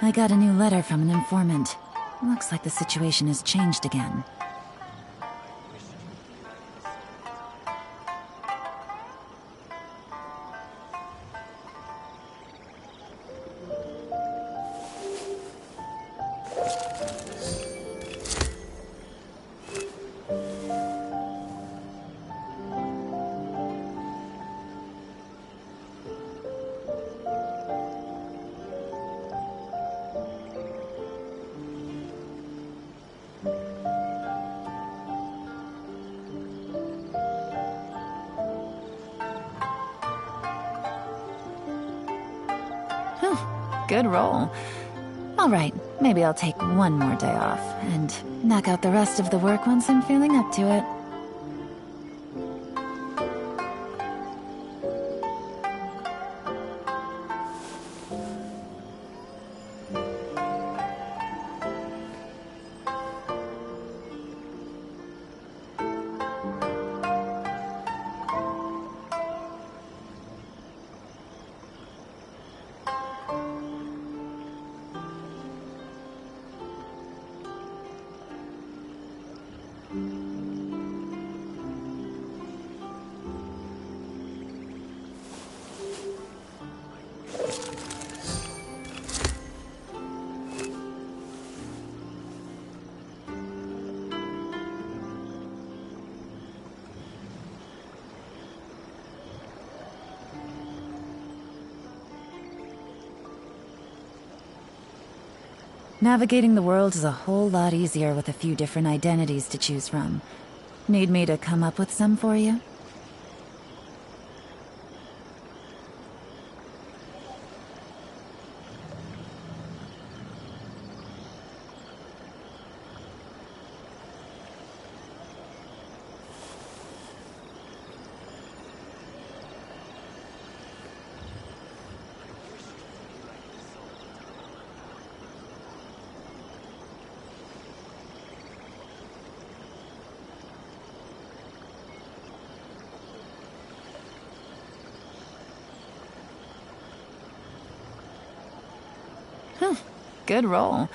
I got a new letter from an informant. Looks like the situation has changed again. Good roll. Alright, maybe I'll take one more day off, and knock out the rest of the work once I'm feeling up to it. Navigating the world is a whole lot easier with a few different identities to choose from. Need me to come up with some for you? Good roll.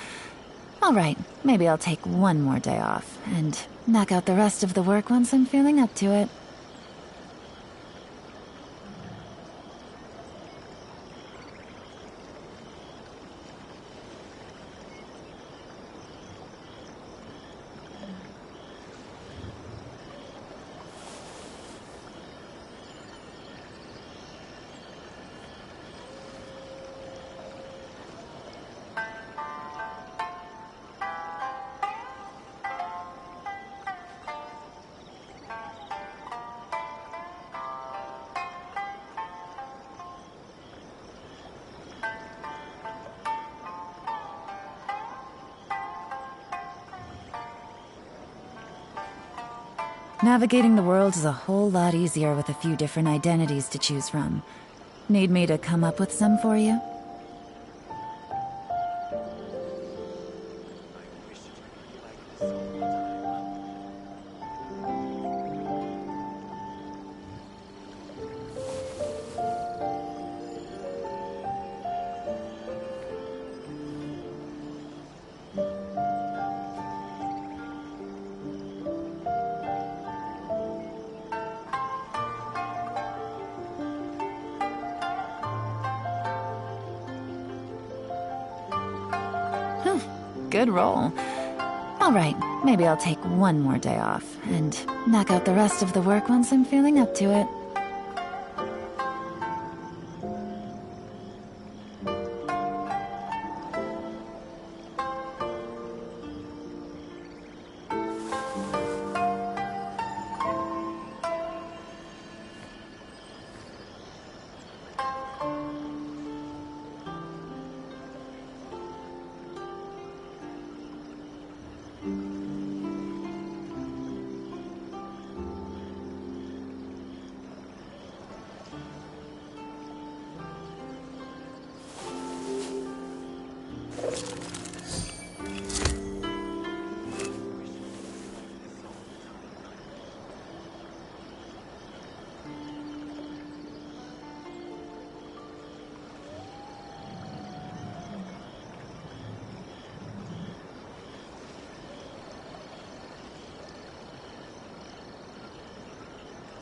Alright, maybe I'll take one more day off, and knock out the rest of the work once I'm feeling up to it. Navigating the world is a whole lot easier with a few different identities to choose from. Need me to come up with some for you? Good roll. Alright, maybe I'll take one more day off, and knock out the rest of the work once I'm feeling up to it.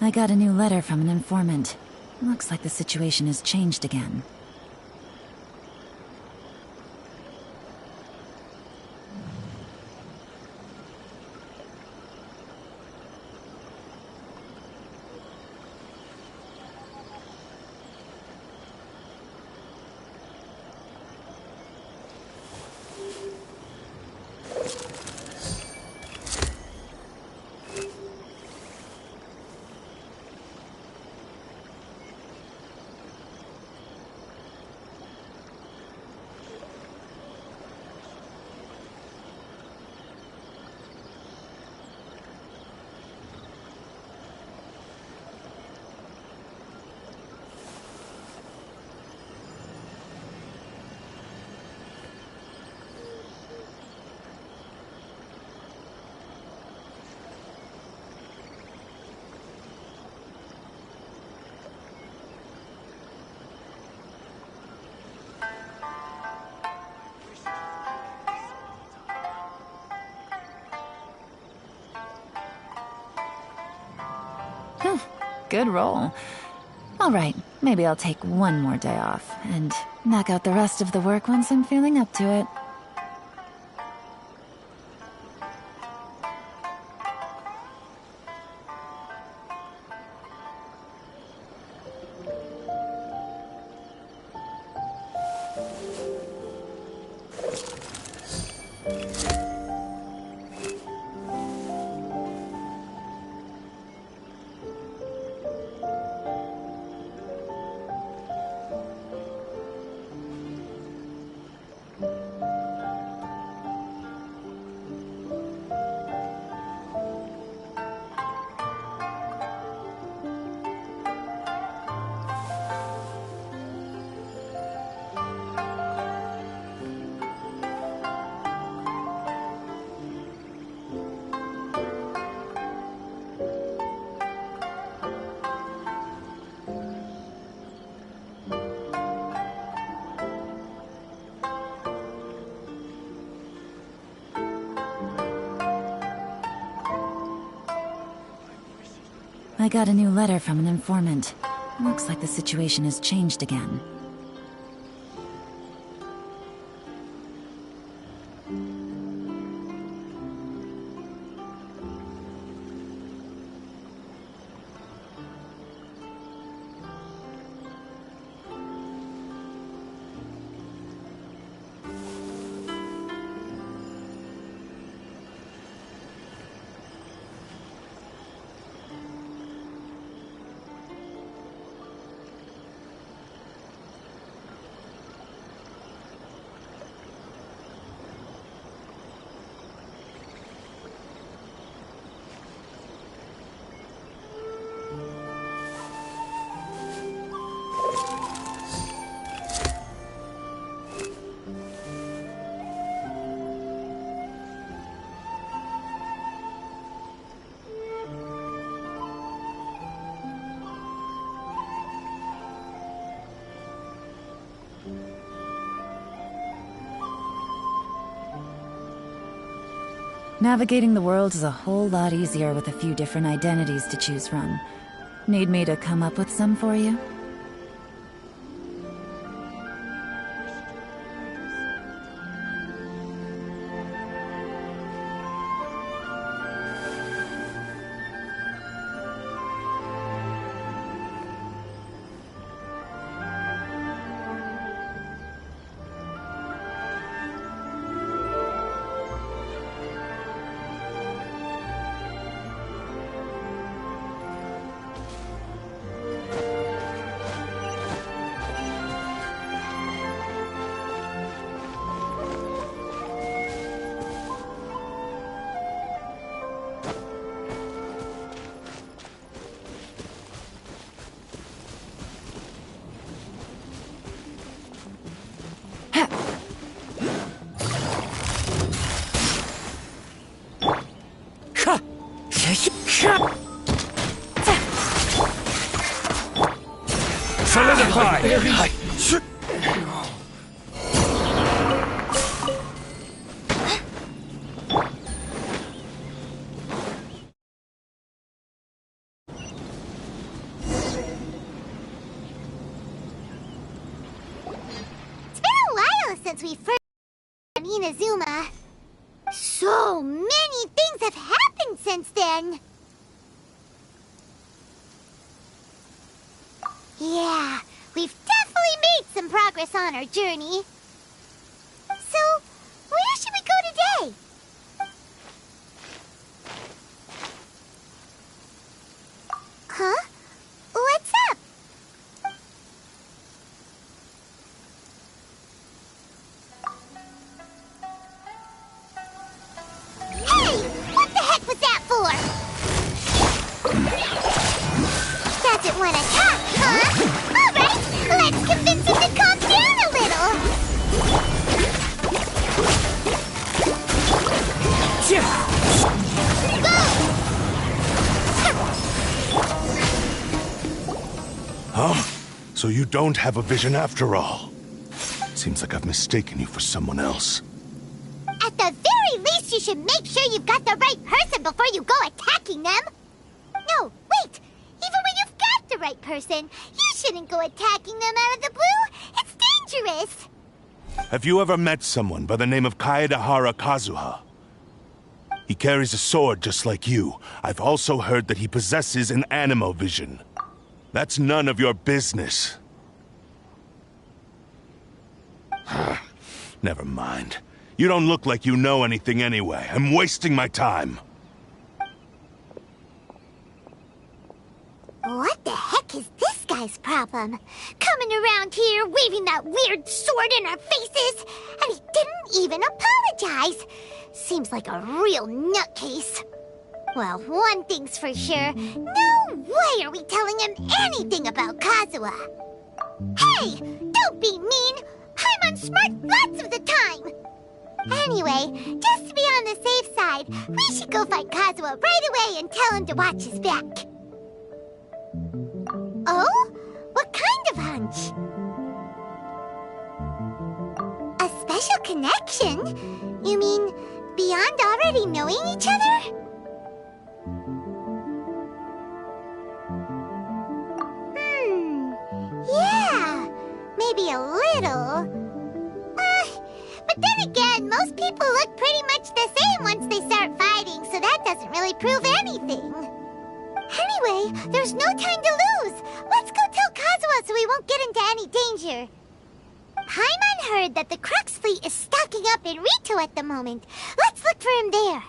I got a new letter from an informant. Looks like the situation has changed again. Good roll. All right, maybe I'll take one more day off and knock out the rest of the work once I'm feeling up to it. I got a new letter from an informant. Looks like the situation has changed again. Navigating the world is a whole lot easier with a few different identities to choose from. Need me to come up with some for you? since we first met Inazuma. So many things have happened since then. Yeah, we've definitely made some progress on our journey. So, where should we go today? Huh? What's up? Hey! What the heck was that for? Doesn't want to talk, huh? Alright, let's convince him to calm down a little. Huh? So you don't have a vision after all? Seems like I've mistaken you for someone else. At the very least, you should make sure you've got the right person before you go attacking them. No, wait! Even when you've got the right person, you shouldn't go attacking them out of the blue. It's dangerous. Have you ever met someone by the name of Kaedahara Kazuha? He carries a sword just like you. I've also heard that he possesses an animo vision. That's none of your business. Never mind. You don't look like you know anything anyway. I'm wasting my time. What the heck is this guy's problem? Coming around here, waving that weird sword in our faces, and he didn't even apologize. Seems like a real nutcase. Well, one thing's for sure. No way are we telling him anything about Kazuha. Hey! Don't be mean! I'm on smart lots of the time! Anyway, just to be on the safe side, we should go find Kazuha right away and tell him to watch his back. Oh? What kind of hunch? A special connection? You mean beyond already knowing each other? Yeah, maybe a little. But then again, most people look pretty much the same once they start fighting, so that doesn't really prove anything. Anyway, there's no time to lose. Let's go tell Kazuha so we won't get into any danger. Paimon heard that the Crux fleet is stocking up in Rito at the moment. Let's look for him there.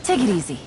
Take it easy.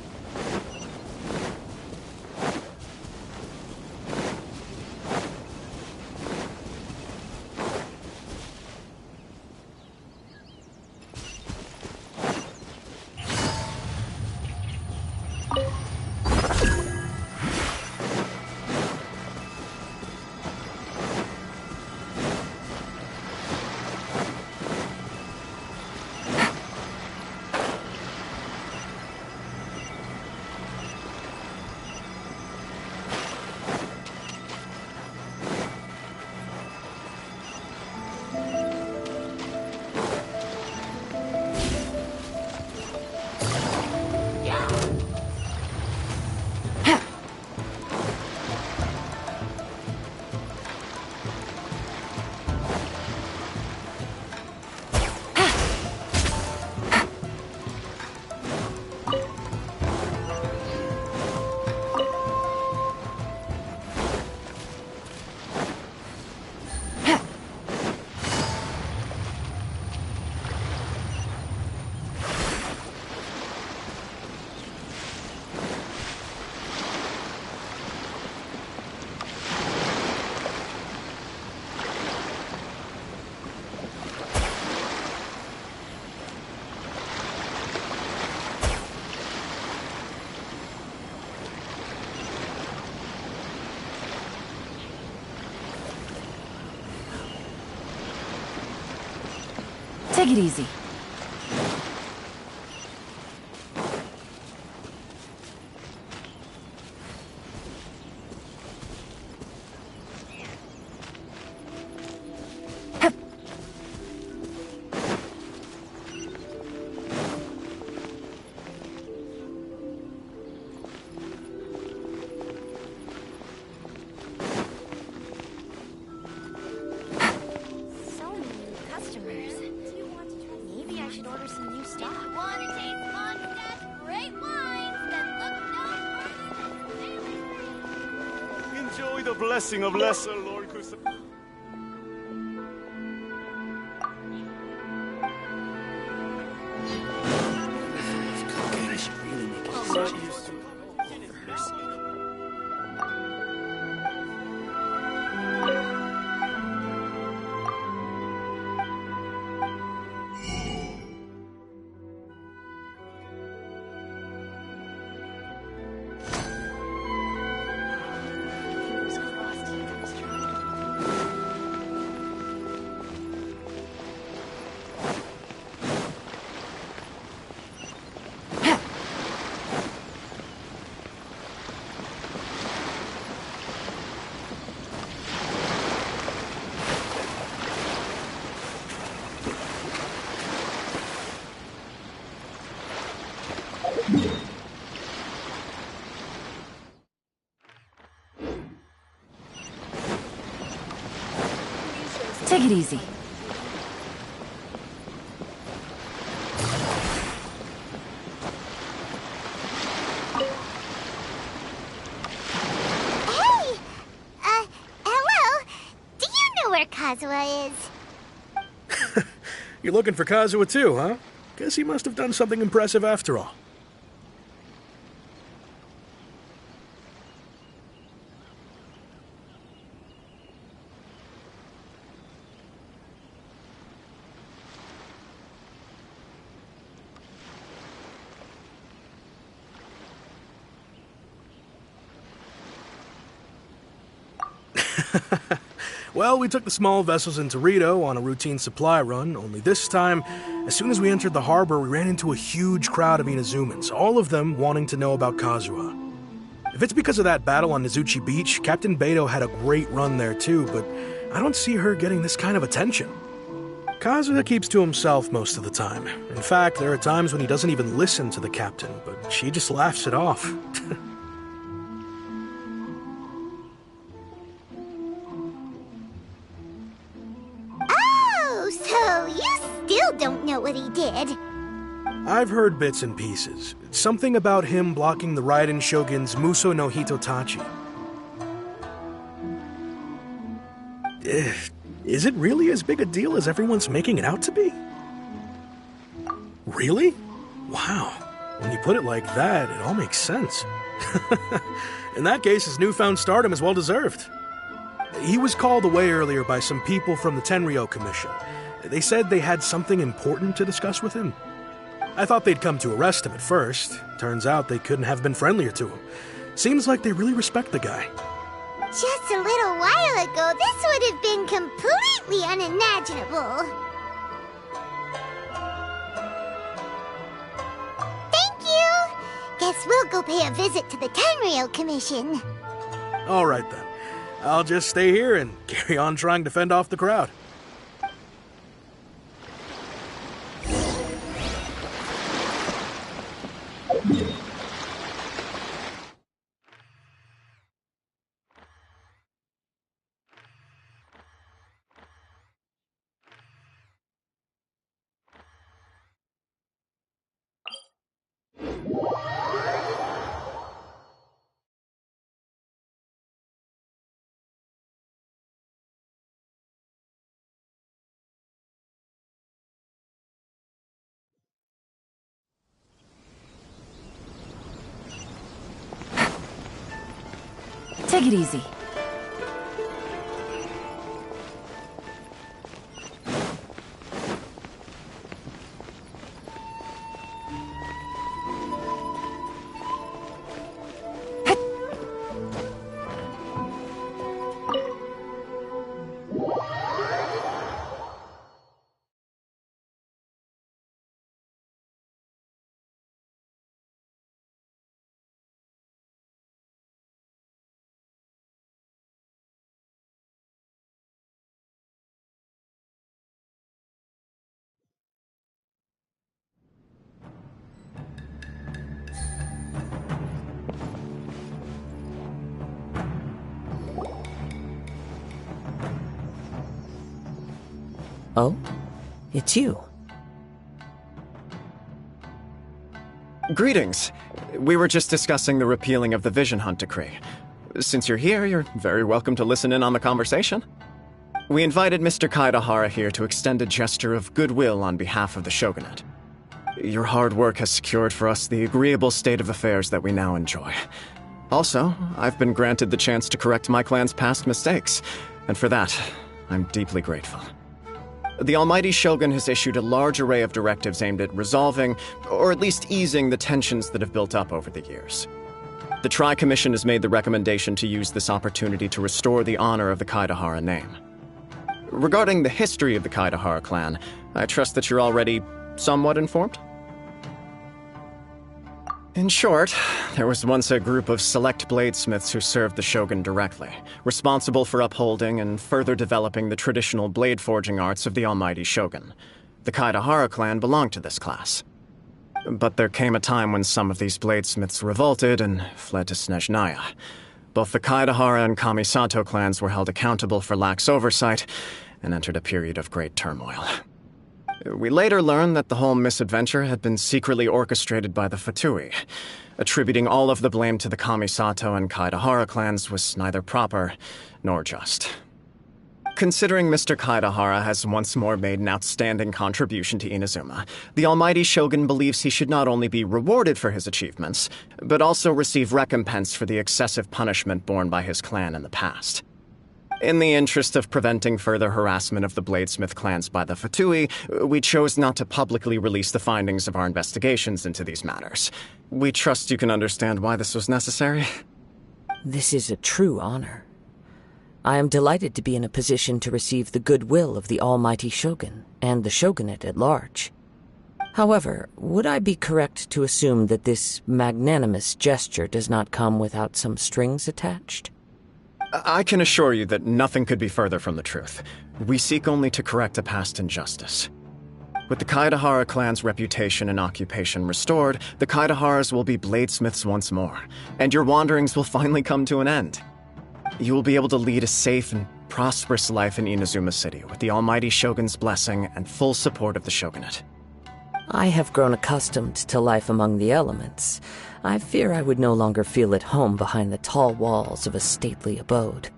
Take it easy. enjoy the blessing of Lesser Lord Kusa. Take it easy. Hey! Hello? Do you know where Kazuha is? You're looking for Kazuha too, huh? Guess he must have done something impressive after all. Well, we took the small vessels into Rito on a routine supply run, only this time, as soon as we entered the harbor, we ran into a huge crowd of Inazumans, all of them wanting to know about Kazuha. If it's because of that battle on Nizuchi Beach, Captain Beto had a great run there too, but I don't see her getting this kind of attention. Kazuha keeps to himself most of the time. In fact, there are times when he doesn't even listen to the captain, but she just laughs it off. So you still don't know what he did? I've heard bits and pieces. Something about him blocking the Raiden Shogun's Muso no Hitotachi. Is it really as big a deal as everyone's making it out to be? Really? Wow. When you put it like that, it all makes sense. In that case, his newfound stardom is well deserved. He was called away earlier by some people from the Tenryou Commission. They said they had something important to discuss with him. I thought they'd come to arrest him at first. Turns out they couldn't have been friendlier to him. Seems like they really respect the guy. Just a little while ago, this would have been completely unimaginable. Thank you! Guess we'll go pay a visit to the Tenryou Commission. All right then. I'll just stay here and carry on trying to fend off the crowd. Take it easy. Oh? It's you. Greetings. We were just discussing the repealing of the Vision Hunt decree. Since you're here, you're very welcome to listen in on the conversation. We invited Mr. Kaedahara here to extend a gesture of goodwill on behalf of the Shogunate. Your hard work has secured for us the agreeable state of affairs that we now enjoy. Also, I've been granted the chance to correct my clan's past mistakes, and for that, I'm deeply grateful. The Almighty Shogun has issued a large array of directives aimed at resolving, or at least easing, the tensions that have built up over the years. The Tri-Commission has made the recommendation to use this opportunity to restore the honor of the Kaedahara name. Regarding the history of the Kaedahara clan, I trust that you're already somewhat informed? In short, there was once a group of select bladesmiths who served the shogun directly, responsible for upholding and further developing the traditional blade forging arts of the Almighty Shogun. The Kaedahara clan belonged to this class. But there came a time when some of these bladesmiths revolted and fled to Snezhnaya. Both the Kaedahara and Kamisato clans were held accountable for lax oversight and entered a period of great turmoil. We later learned that the whole misadventure had been secretly orchestrated by the Fatui. Attributing all of the blame to the Kamisato and Kaedahara clans was neither proper nor just. Considering Mr. Kaedahara has once more made an outstanding contribution to Inazuma, the Almighty Shogun believes he should not only be rewarded for his achievements, but also receive recompense for the excessive punishment borne by his clan in the past. In the interest of preventing further harassment of the Bladesmith clans by the Fatui, we chose not to publicly release the findings of our investigations into these matters. We trust you can understand why this was necessary. This is a true honor. I am delighted to be in a position to receive the goodwill of the Almighty Shogun and the Shogunate at large. However, would I be correct to assume that this magnanimous gesture does not come without some strings attached? I can assure you that nothing could be further from the truth. We seek only to correct a past injustice. With the Kaedahara clan's reputation and occupation restored, the Kaedaharas will be bladesmiths once more, and your wanderings will finally come to an end. You will be able to lead a safe and prosperous life in Inazuma City with the Almighty Shogun's blessing and full support of the Shogunate. I have grown accustomed to life among the elements. I fear I would no longer feel at home behind the tall walls of a stately abode.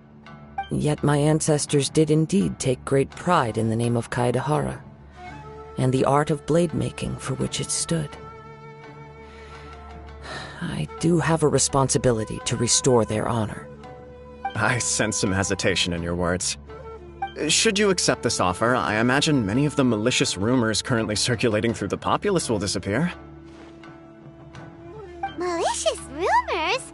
Yet my ancestors did indeed take great pride in the name of Kaedahara, and the art of blade making for which it stood. I do have a responsibility to restore their honor. I sense some hesitation in your words. Should you accept this offer, I imagine many of the malicious rumors currently circulating through the populace will disappear. Malicious rumors?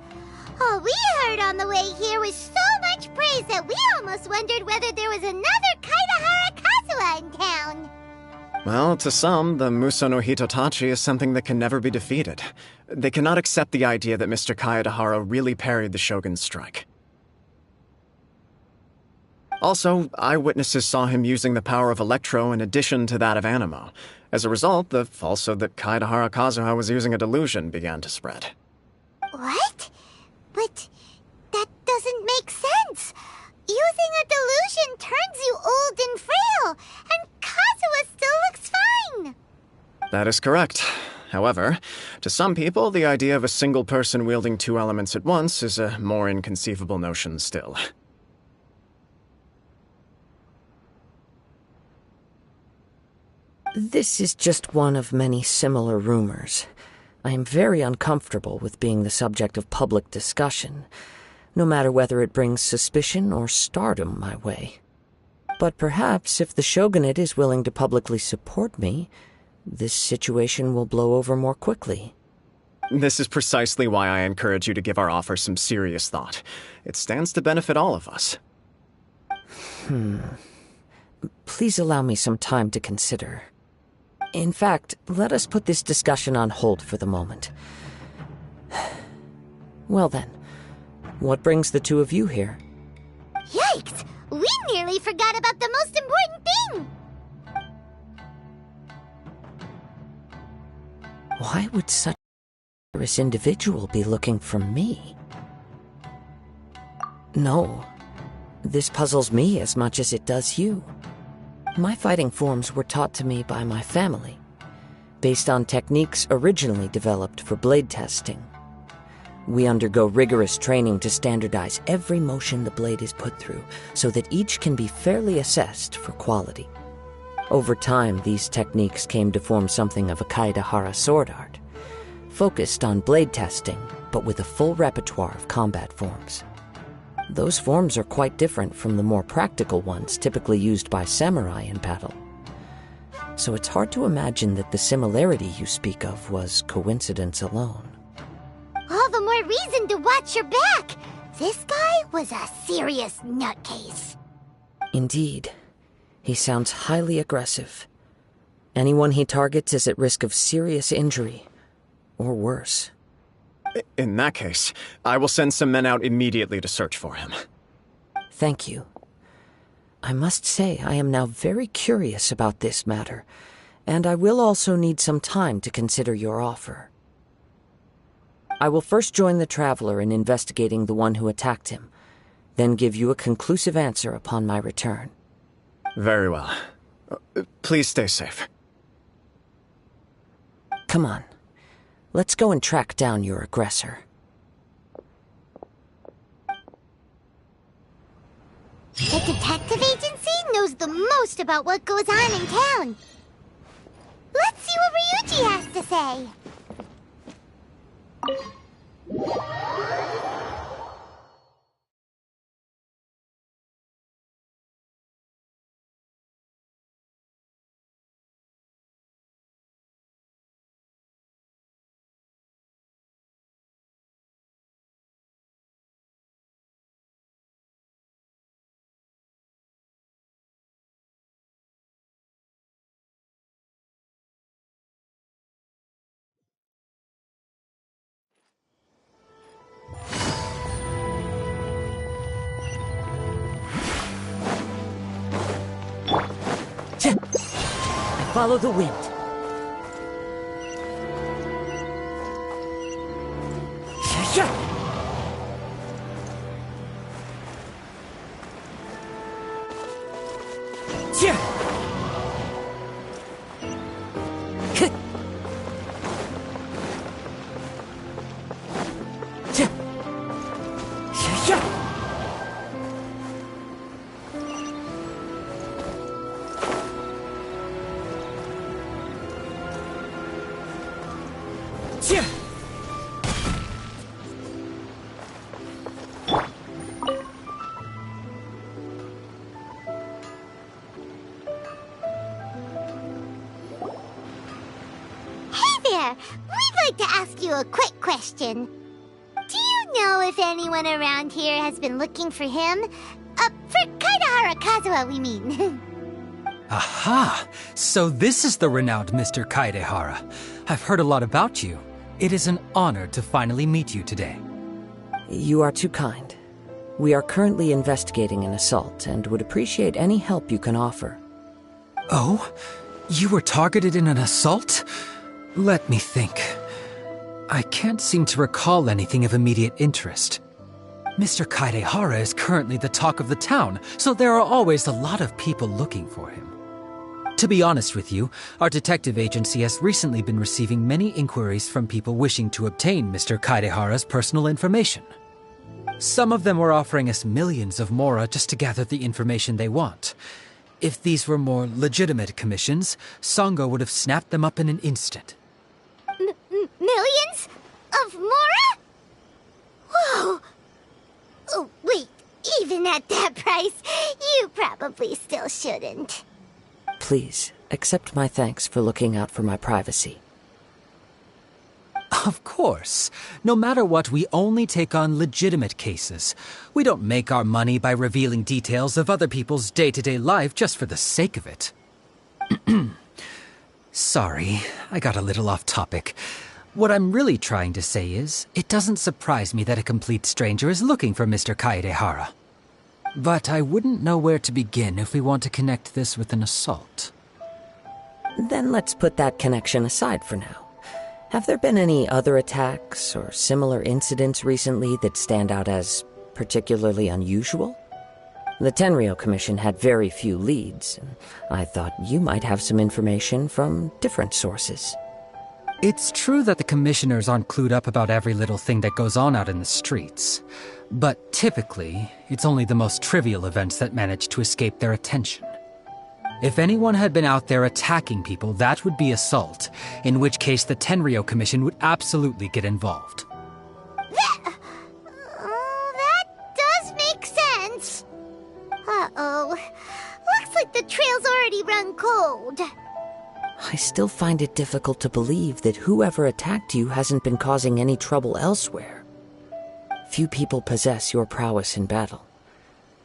All we heard on the way here was so much praise that we almost wondered whether there was another Kaedahara Kazuha in town. Well, to some, the Muso no Hitotachi is something that can never be defeated. They cannot accept the idea that Mr. Kaedahara really parried the Shogun's strike. Also, eyewitnesses saw him using the power of Electro in addition to that of Animo. As a result, the falsehood that Kaedahara Kazuha was using a delusion began to spread. What? But that doesn't make sense. Using a delusion turns you old and frail, and Kazuha still looks fine. That is correct. However, to some people, the idea of a single person wielding two elements at once is a more inconceivable notion still. This is just one of many similar rumors. I am very uncomfortable with being the subject of public discussion, no matter whether it brings suspicion or stardom my way. But perhaps if the Shogunate is willing to publicly support me, this situation will blow over more quickly. This is precisely why I encourage you to give our offer some serious thought. It stands to benefit all of us. Please allow me some time to consider. In fact, let us put this discussion on hold for the moment. Well then, what brings the two of you here? Yikes! We nearly forgot about the most important thing! Why would such a dangerous individual be looking for me? No, this puzzles me as much as it does you. My fighting forms were taught to me by my family, based on techniques originally developed for blade testing. We undergo rigorous training to standardize every motion the blade is put through, so that each can be fairly assessed for quality. Over time, these techniques came to form something of a Kaedehara sword art, focused on blade testing, but with a full repertoire of combat forms. Those forms are quite different from the more practical ones typically used by samurai in battle. So it's hard to imagine that the similarity you speak of was coincidence alone. All the more reason to watch your back. This guy was a serious nutcase. Indeed. He sounds highly aggressive. Anyone he targets is at risk of serious injury, or worse. In that case, I will send some men out immediately to search for him. Thank you. I must say I am now very curious about this matter, and I will also need some time to consider your offer. I will first join the Traveler in investigating the one who attacked him, then give you a conclusive answer upon my return. Very well. Please stay safe. Come on. Let's go and track down your aggressor. The detective agency knows the most about what goes on in town. Let's see what Ryuji has to say. Follow the wind. We'd like to ask you a quick question. Do you know if anyone around here has been looking for him? For Kaedehara Kazuha, we mean. Aha! So this is the renowned Mr. Kaedehara. I've heard a lot about you. It is an honor to finally meet you today. You are too kind. We are currently investigating an assault and would appreciate any help you can offer. Oh? You were targeted in an assault? Let me think. I can't seem to recall anything of immediate interest. Mr. Kaedehara is currently the talk of the town, so there are always a lot of people looking for him. To be honest with you, our detective agency has recently been receiving many inquiries from people wishing to obtain Mr. Kaedehara's personal information. Some of them were offering us millions of mora just to gather the information they want. If these were more legitimate commissions, Sango would have snapped them up in an instant. Millions? Of mora? Whoa! Oh, wait, even at that price, you probably still shouldn't. Please, accept my thanks for looking out for my privacy. Of course. No matter what, we only take on legitimate cases. We don't make our money by revealing details of other people's day-to-day life just for the sake of it. Sorry, I got a little off topic. What I'm really trying to say is, it doesn't surprise me that a complete stranger is looking for Mr. Kaedehara. But I wouldn't know where to begin if we want to connect this with an assault. Then let's put that connection aside for now. Have there been any other attacks or similar incidents recently that stand out as particularly unusual? The Tenryou Commission had very few leads, and I thought you might have some information from different sources. It's true that the commissioners aren't clued up about every little thing that goes on out in the streets. But typically, it's only the most trivial events that manage to escape their attention. If anyone had been out there attacking people, that would be assault, in which case the Tenryou Commission would absolutely get involved. That does make sense. Uh-oh. Looks like the trail's already run cold. I still find it difficult to believe that whoever attacked you hasn't been causing any trouble elsewhere. Few people possess your prowess in battle.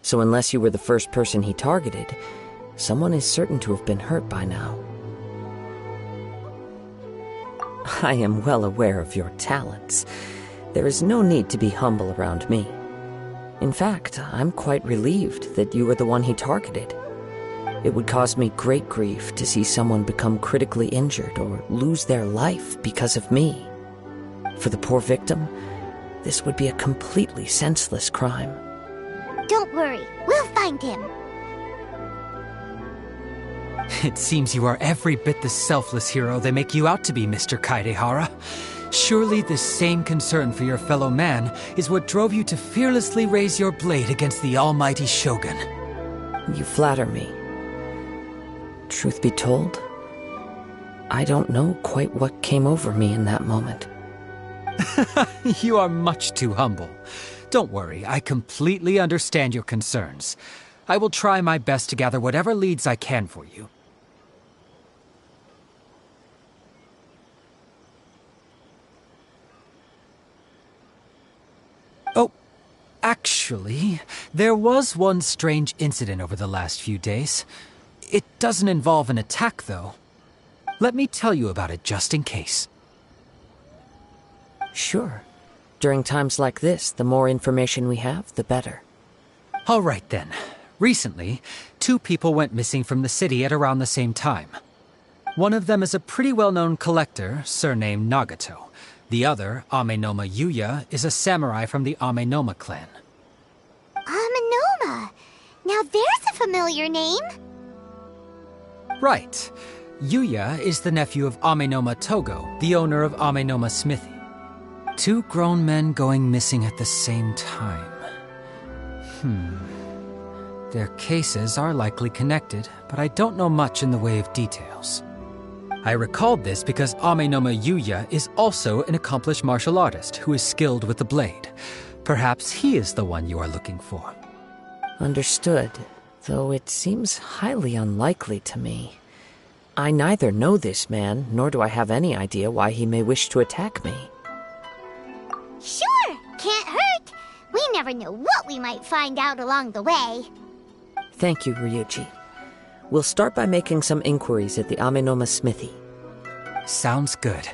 So unless you were the first person he targeted, someone is certain to have been hurt by now. I am well aware of your talents. There is no need to be humble around me. In fact, I'm quite relieved that you were the one he targeted. It would cause me great grief to see someone become critically injured or lose their life because of me. For the poor victim, this would be a completely senseless crime. Don't worry, we'll find him. It seems you are every bit the selfless hero they make you out to be, Mr. Kaedehara. Surely this same concern for your fellow man is what drove you to fearlessly raise your blade against the almighty Shogun. You flatter me. Truth be told, I don't know quite what came over me in that moment. You are much too humble. Don't worry, I completely understand your concerns. I will try my best to gather whatever leads I can for you. Oh, actually, there was one strange incident over the last few days. It doesn't involve an attack, though. Let me tell you about it just in case. Sure. During times like this, the more information we have, the better. All right, then. Recently, 2 people went missing from the city at around the same time. One of them is a pretty well-known collector, surnamed Nagato. The other, Amenoma Yuya, is a samurai from the Amenoma clan. Amenoma! Now there's a familiar name. Right. Yuya is the nephew of Amenoma Togo, the owner of Amenoma Smithy. 2 grown men going missing at the same time. Their cases are likely connected, but I don't know much in the way of details. I recalled this because Amenoma Yuya is also an accomplished martial artist who is skilled with the blade. Perhaps he is the one you are looking for. Understood, though it seems highly unlikely to me. I neither know this man, nor do I have any idea why he may wish to attack me. Sure, can't hurt. We never know what we might find out along the way. Thank you, Ryuji. We'll start by making some inquiries at the Amenoma Smithy. Sounds good.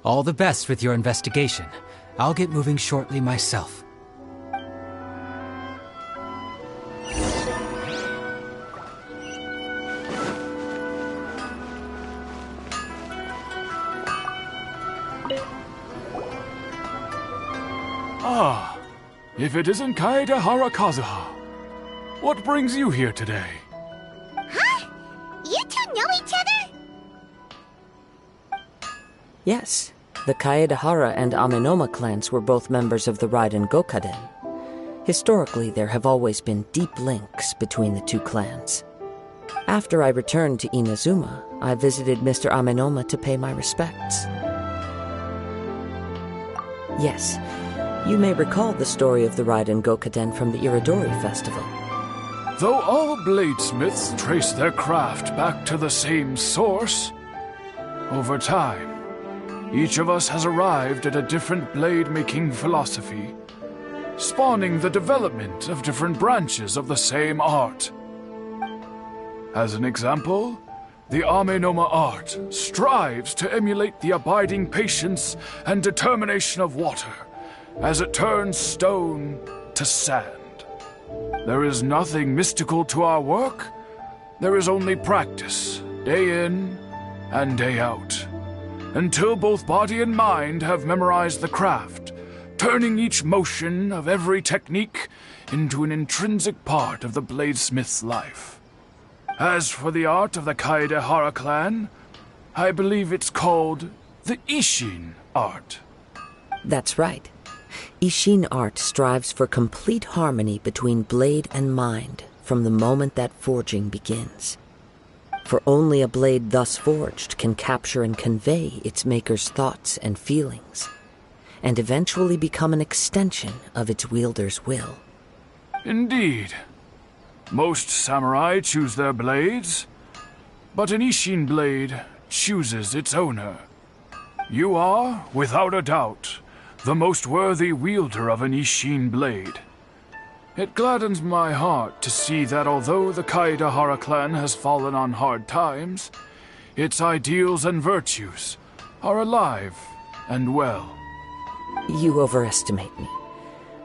All the best with your investigation. I'll get moving shortly myself. Ah, if it isn't Kaedehara Kazuha. What brings you here today? Huh? You 2 know each other? Yes, the Kaedehara and Amenoma clans were both members of the Raiden Gokaden. Historically, there have always been deep links between the 2 clans. After I returned to Inazuma, I visited Mr. Amenoma to pay my respects. Yes, you may recall the story of the Raiden Gokaden from the Iridori Festival. Though all bladesmiths trace their craft back to the same source, over time, each of us has arrived at a different blade-making philosophy, spawning the development of different branches of the same art. As an example, the Amenoma art strives to emulate the abiding patience and determination of water as it turns stone to sand. There is nothing mystical to our work. There is only practice, day in and day out, until both body and mind have memorized the craft, turning each motion of every technique into an intrinsic part of the bladesmith's life. As for the art of the Kaedehara clan, I believe it's called The Ishin art. That's right. Ishin art strives for complete harmony between blade and mind from the moment that forging begins. For only a blade thus forged can capture and convey its maker's thoughts and feelings, and eventually become an extension of its wielder's will. Indeed. Most samurai choose their blades, but an Ishin blade chooses its owner. You are, without a doubt, the most worthy wielder of an Ishin blade. It gladdens my heart to see that although the Kaedahara clan has fallen on hard times, its ideals and virtues are alive and well. You overestimate me.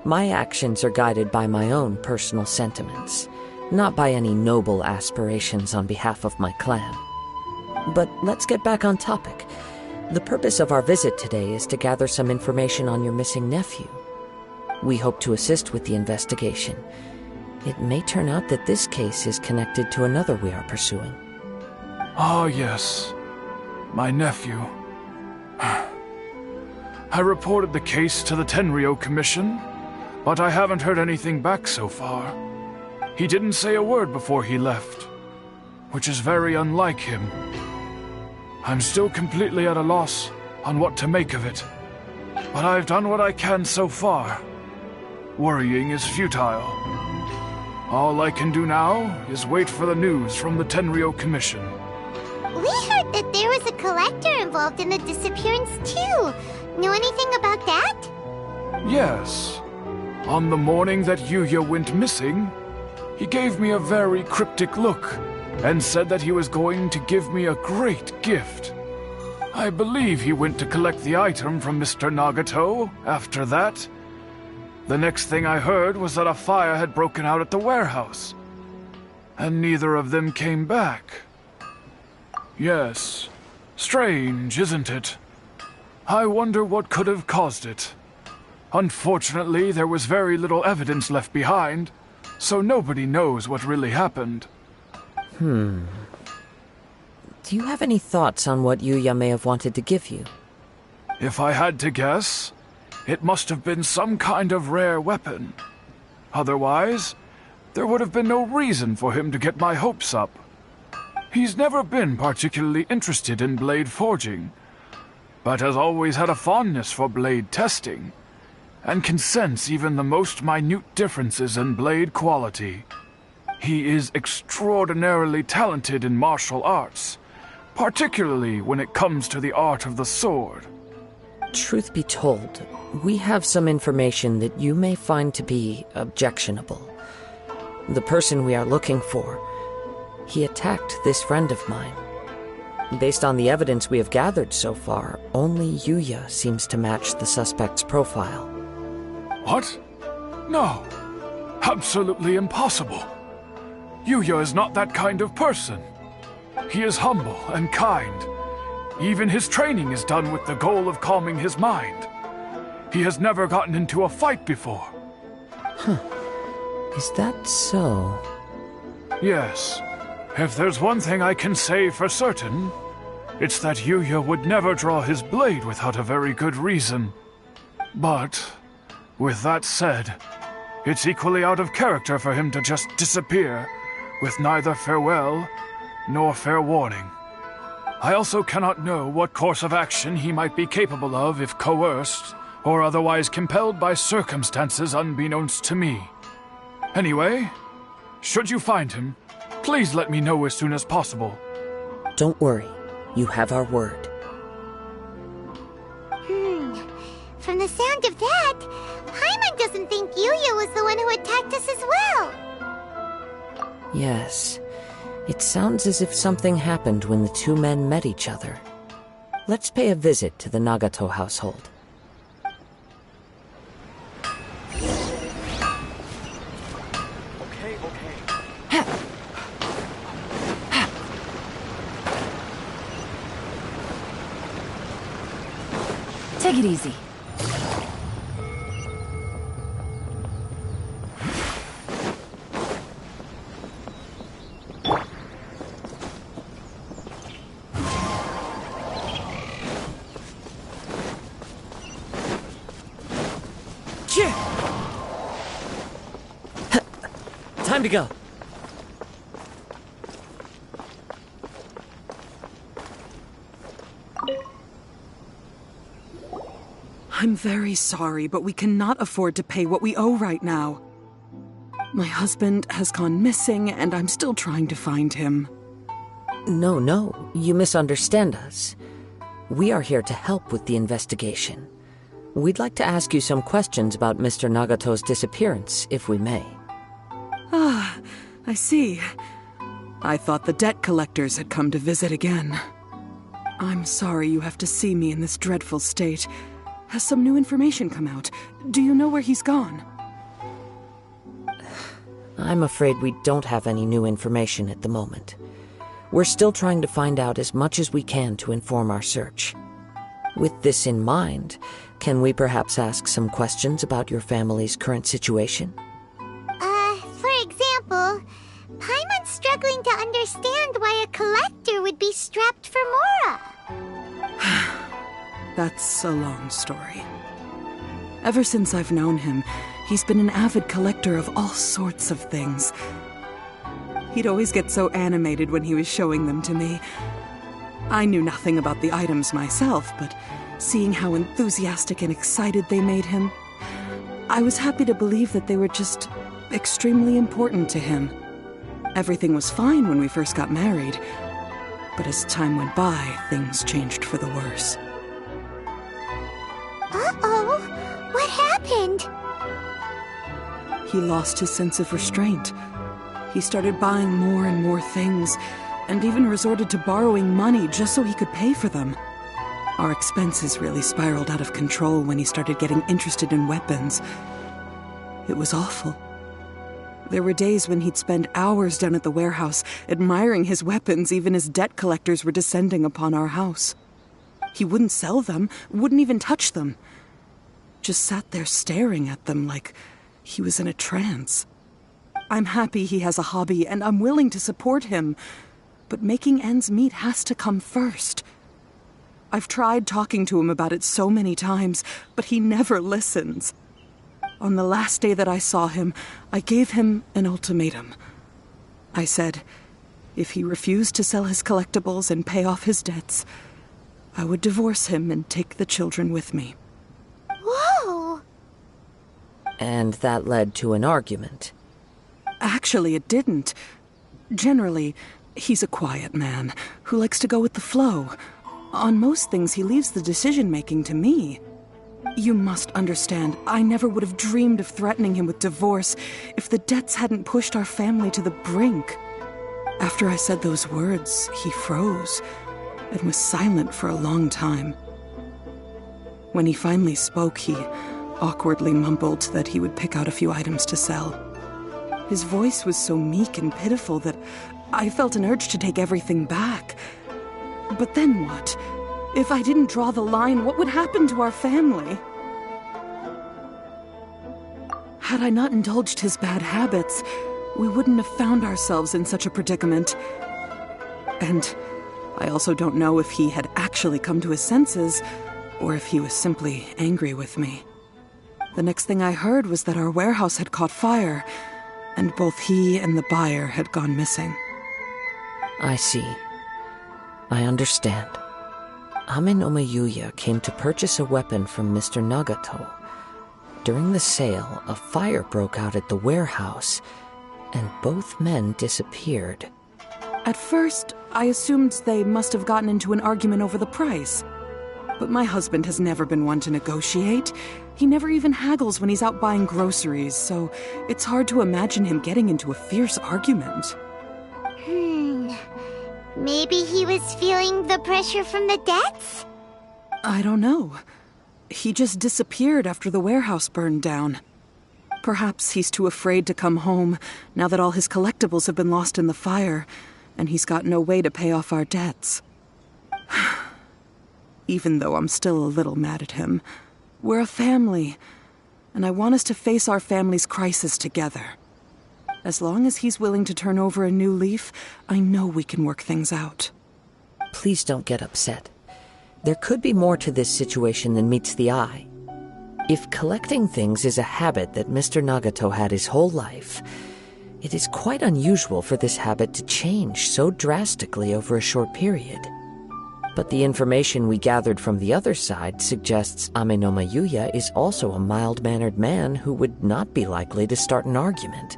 My actions are guided by my own personal sentiments, not by any noble aspirations on behalf of my clan. But let's get back on topic. The purpose of our visit today is to gather some information on your missing nephew. We hope to assist with the investigation. It may turn out that this case is connected to another we are pursuing. Ah, yes. My nephew. I reported the case to the Tenryou Commission, but I haven't heard anything back so far. He didn't say a word before he left, which is very unlike him. I'm still completely at a loss on what to make of it, but I've done what I can so far. Worrying is futile. All I can do now is wait for the news from the Tenryou Commission. We heard that there was a collector involved in the disappearance too. Know anything about that? Yes. On the morning that Yuya went missing, he gave me a very cryptic look and said that he was going to give me a great gift. I believe he went to collect the item from Mr. Nagato after that. The next thing I heard was that a fire had broken out at the warehouse, and neither of them came back. Yes, strange, isn't it? I wonder what could have caused it. Unfortunately, there was very little evidence left behind, so nobody knows what really happened. Do you have any thoughts on what Yuya may have wanted to give you? If I had to guess, it must have been some kind of rare weapon. Otherwise, there would have been no reason for him to get my hopes up. He's never been particularly interested in blade forging, but has always had a fondness for blade testing, and can sense even the most minute differences in blade quality. He is extraordinarily talented in martial arts, particularly when it comes to the art of the sword. Truth be told, we have some information that you may find to be objectionable. The person we are looking for, he attacked this friend of mine. Based on the evidence we have gathered so far, only Yuya seems to match the suspect's profile. What? No. Absolutely impossible. Yuya is not that kind of person. He is humble and kind. Even his training is done with the goal of calming his mind. He has never gotten into a fight before. Is that so? Yes. If there's one thing I can say for certain, it's that Yuya would never draw his blade without a very good reason. But, with that said, it's equally out of character for him to just disappear, with neither farewell nor fair warning. I also cannot know what course of action he might be capable of if coerced, or otherwise compelled by circumstances unbeknownst to me. Anyway, should you find him, please let me know as soon as possible. Don't worry. You have our word. From the sound of that, Paimon doesn't think Yuya was the one who attacked us as well. Yes. It sounds as if something happened when the two men met each other. Let's pay a visit to the Nagato household. Take it easy. time to go. I'm very sorry, but we cannot afford to pay what we owe right now. My husband has gone missing, and I'm still trying to find him. No, you misunderstand us. We are here to help with the investigation. We'd like to ask you some questions about Mr. Nagato's disappearance, if we may. Ah, I see. I thought the debt collectors had come to visit again. I'm sorry you have to see me in this dreadful state. Has some new information come out? Do you know where he's gone? I'm afraid we don't have any new information at the moment. We're still trying to find out as much as we can to inform our search. With this in mind, can we perhaps ask some questions about your family's current situation? For example, Paimon's struggling to understand why a collector would be strapped for Mora. That's a long story. Ever since I've known him, he's been an avid collector of all sorts of things. He'd always get so animated when he was showing them to me. I knew nothing about the items myself, but seeing how enthusiastic and excited they made him, I was happy to believe that they were just extremely important to him. Everything was fine when we first got married, but as time went by, things changed for the worse. Uh-oh, what happened? He lost his sense of restraint. He started buying more and more things, and even resorted to borrowing money just so he could pay for them. Our expenses really spiraled out of control when he started getting interested in weapons. It was awful. There were days when he'd spend hours down at the warehouse admiring his weapons even as debt collectors were descending upon our house. He wouldn't sell them, wouldn't even touch them. Just sat there staring at them like he was in a trance. I'm happy he has a hobby and I'm willing to support him, but making ends meet has to come first. I've tried talking to him about it so many times, but he never listens. On the last day that I saw him, I gave him an ultimatum. I said, if he refused to sell his collectibles and pay off his debts, I would divorce him and take the children with me. Whoa! And that led to an argument. Actually, it didn't. Generally, he's a quiet man who likes to go with the flow. On most things, he leaves the decision-making to me. You must understand, I never would have dreamed of threatening him with divorce if the debts hadn't pushed our family to the brink. After I said those words, he froze and was silent for a long time. When he finally spoke, he awkwardly mumbled that he would pick out a few items to sell. His voice was so meek and pitiful that I felt an urge to take everything back. But then what? If I didn't draw the line, what would happen to our family? Had I not indulged his bad habits, we wouldn't have found ourselves in such a predicament. And I also don't know if he had actually come to his senses, or if he was simply angry with me. The next thing I heard was that our warehouse had caught fire, and both he and the buyer had gone missing. I see. I understand. Amin Omayuya came to purchase a weapon from Mr. Nagato. During the sale, a fire broke out at the warehouse, and both men disappeared. At first, I assumed they must have gotten into an argument over the price. But my husband has never been one to negotiate. He never even haggles when he's out buying groceries, so it's hard to imagine him getting into a fierce argument. Maybe he was feeling the pressure from the debts? I don't know. He just disappeared after the warehouse burned down. Perhaps he's too afraid to come home now that all his collectibles have been lost in the fire, and he's got no way to pay off our debts. Even though I'm still a little mad at him, we're a family, and I want us to face our family's crisis together. As long as he's willing to turn over a new leaf, I know we can work things out. Please don't get upset. There could be more to this situation than meets the eye. If collecting things is a habit that Mr. Nagato had his whole life, It is quite unusual for this habit to change so drastically over a short period. But the information we gathered from the other side suggests Amenoma Yuya is also a mild-mannered man who would not be likely to start an argument.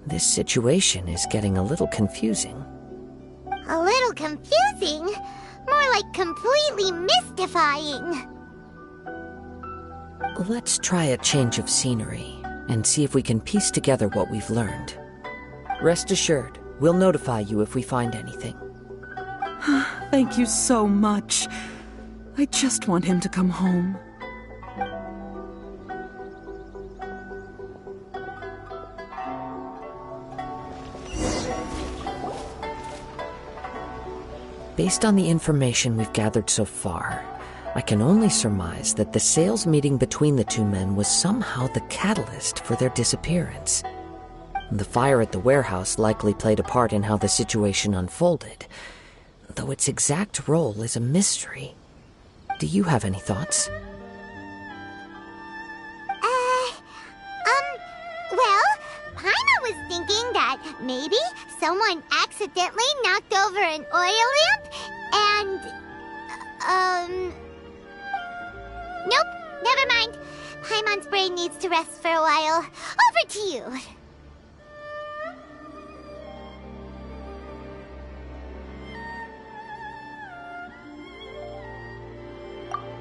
This situation is getting a little confusing. A little confusing? More like completely mystifying. Let's try a change of scenery and see if we can piece together what we've learned. Rest assured, we'll notify you if we find anything. Thank you so much. I just want him to come home. Based on the information we've gathered so far, I can only surmise that the sales meeting between the two men was somehow the catalyst for their disappearance. The fire at the warehouse likely played a part in how the situation unfolded, though its exact role is a mystery. Do you have any thoughts? Well, Paimon was thinking that maybe someone accidentally knocked over an oil lamp and, nope, never mind. Paimon's brain needs to rest for a while. Over to you.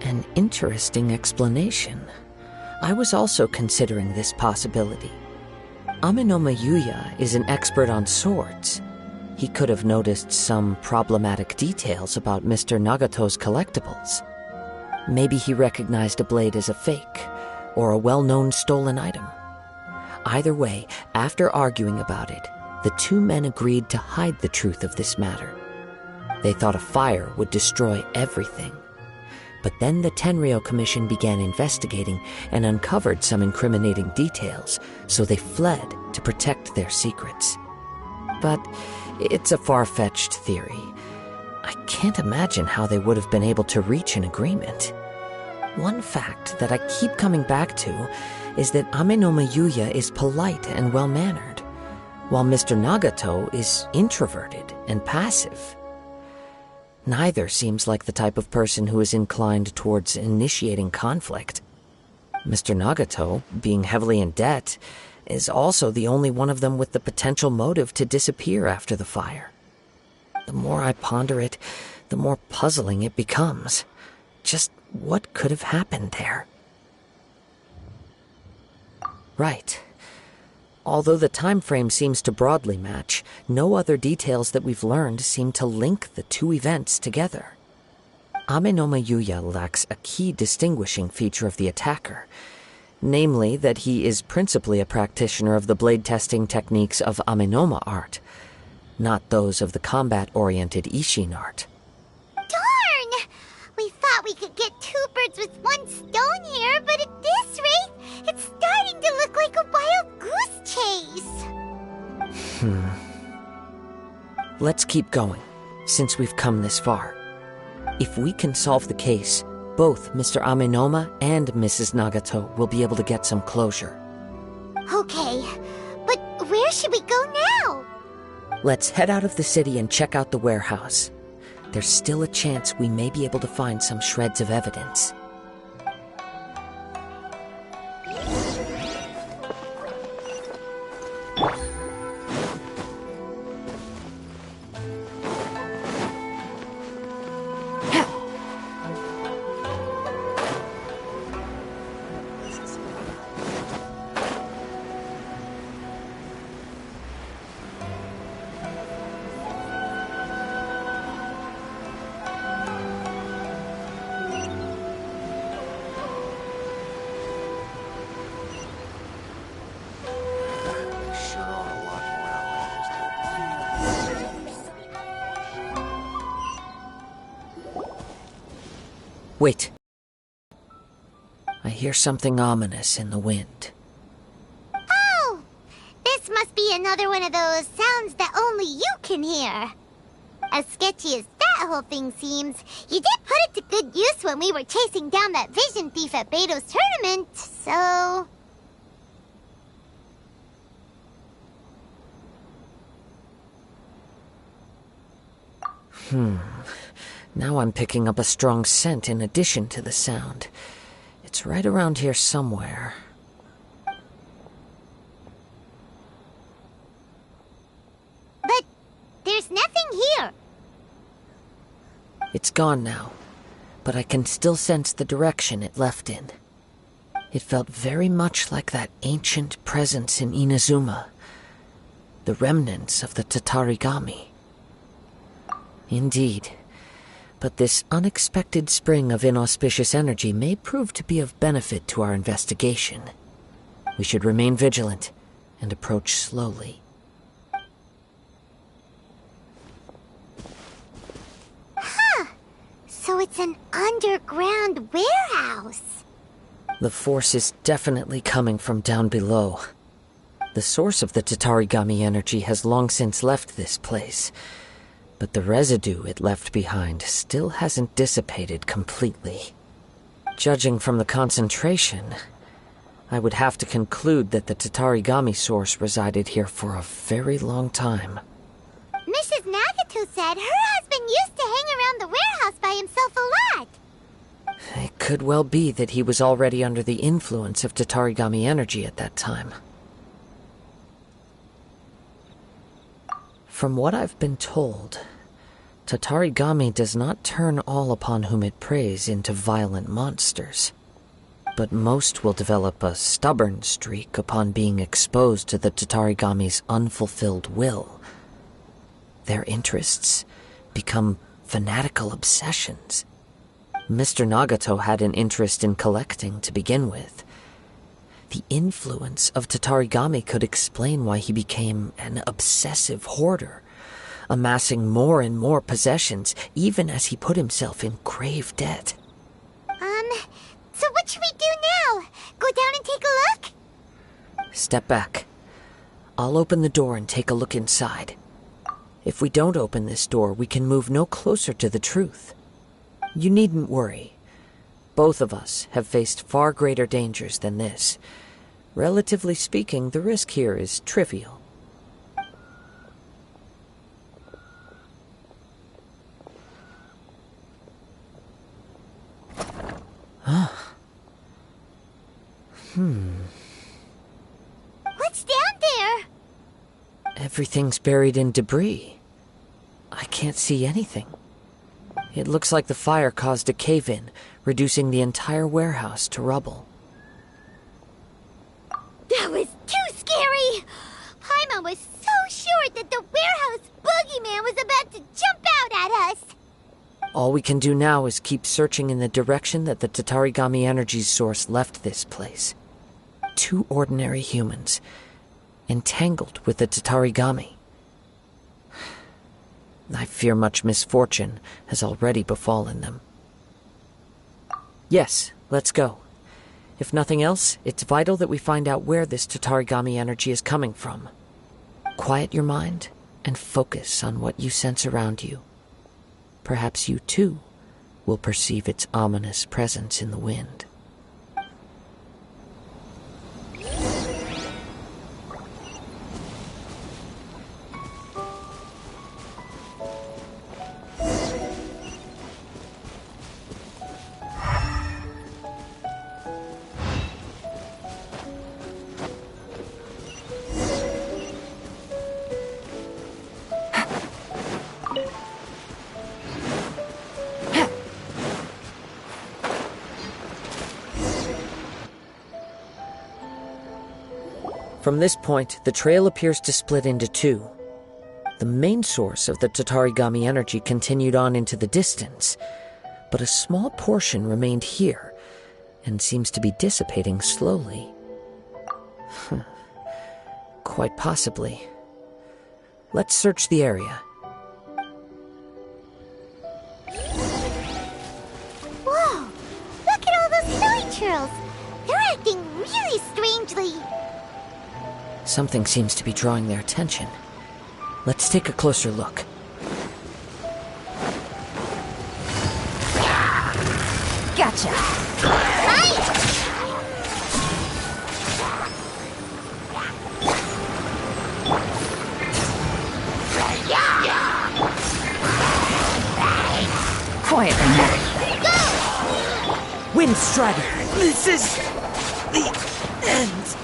An interesting explanation. I was also considering this possibility. Amenoma Yuya is an expert on swords. He could have noticed some problematic details about Mr. Nagato's collectibles. Maybe he recognized a blade as a fake, or a well-known stolen item. Either way, after arguing about it, the two men agreed to hide the truth of this matter. They thought a fire would destroy everything. But then the Tenryou Commission began investigating and uncovered some incriminating details, so they fled to protect their secrets. But it's a far-fetched theory. I can't imagine how they would have been able to reach an agreement. One fact that I keep coming back to is that Amenoma Yuya is polite and well-mannered, while Mr. Nagato is introverted and passive. Neither seems like the type of person who is inclined towards initiating conflict. Mr. Nagato, being heavily in debt, is also the only one of them with the potential motive to disappear after the fire. The more I ponder it, the more puzzling it becomes. Just what could have happened there? Right. Although the time frame seems to broadly match, no other details that we've learned seem to link the two events together. Amenoma Yuya lacks a key distinguishing feature of the attacker, namely that he is principally a practitioner of the blade testing techniques of Amenoma art, not those of the combat-oriented Ishin art. Darn! We thought we could get two birds with one stone here, but at this rate, it's starting to look like a wild goose chase. Let's keep going, since we've come this far. If we can solve the case, both Mr. Amenoma and Mrs. Nagato will be able to get some closure. Okay, but where should we go now? Let's head out of the city and check out the warehouse. There's still a chance we may be able to find some shreds of evidence. Wait. I hear something ominous in the wind. Oh! This must be another one of those sounds that only you can hear. As sketchy as that whole thing seems, you did put it to good use when we were chasing down that vision thief at Beto's tournament, so... Now I'm picking up a strong scent in addition to the sound. It's right around here somewhere. But there's nothing here. It's gone now, but I can still sense the direction it left in. It felt very much like that ancient presence in Inazuma, the remnants of the Tatarigami. Indeed, but this unexpected spring of inauspicious energy may prove to be of benefit to our investigation. We should remain vigilant and approach slowly. So it's an underground warehouse. The force is definitely coming from down below. The source of the Tatarigami energy has long since left this place, but the residue it left behind still hasn't dissipated completely. Judging from the concentration, I would have to conclude that the Tatarigami source resided here for a very long time. Mrs. Nagato said her husband used to hang around the warehouse by himself a lot. It could well be that he was already under the influence of Tatarigami energy at that time. From what I've been told, Tatarigami does not turn all upon whom it preys into violent monsters, but most will develop a stubborn streak upon being exposed to the Tatarigami's unfulfilled will. Their interests become fanatical obsessions. Mr. Nagato had an interest in collecting to begin with. The influence of Tatarigami could explain why he became an obsessive hoarder, amassing more and more possessions, even as he put himself in grave debt. So what should we do now? Go down and take a look? Step back. I'll open the door and take a look inside. If we don't open this door, we can move no closer to the truth. You needn't worry. Both of us have faced far greater dangers than this. Relatively speaking, the risk here is trivial. What's down there? Everything's buried in debris. I can't see anything. It looks like the fire caused a cave-in, reducing the entire warehouse to rubble. That was too scary! Paimon was so sure that the warehouse boogeyman was about to jump out at us! All we can do now is keep searching in the direction that the Tatarigami energy source left this place. 2 ordinary humans, entangled with the Tatarigami. I fear much misfortune has already befallen them. Yes, let's go. If nothing else, it's vital that we find out where this Tatarigami energy is coming from. Quiet your mind and focus on what you sense around you. Perhaps you too will perceive its ominous presence in the wind. From this point, the trail appears to split into 2. The main source of the Tatarigami energy continued on into the distance, but a small portion remained here, and seems to be dissipating slowly. Quite possibly. Let's search the area. Whoa! Look at all those silly churls! They're acting really strangely! Something seems to be drawing their attention. Let's take a closer look. Gotcha! Wind Strider, this is the end.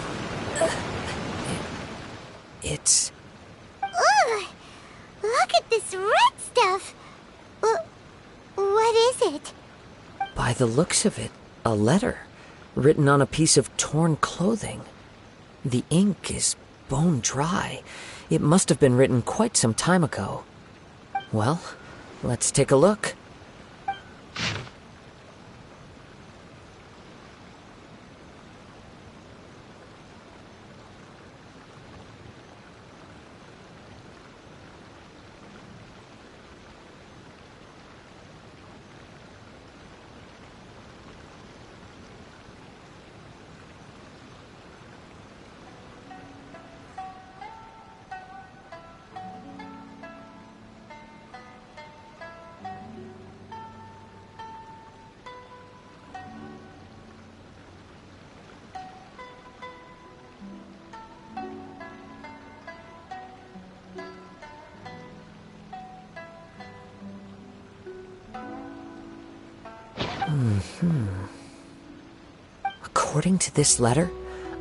It's... Ugh! Look at this red stuff! What is it? By the looks of it, a letter, written on a piece of torn clothing. The ink is bone dry. It must have been written quite some time ago. Well, let's take a look. According to this letter,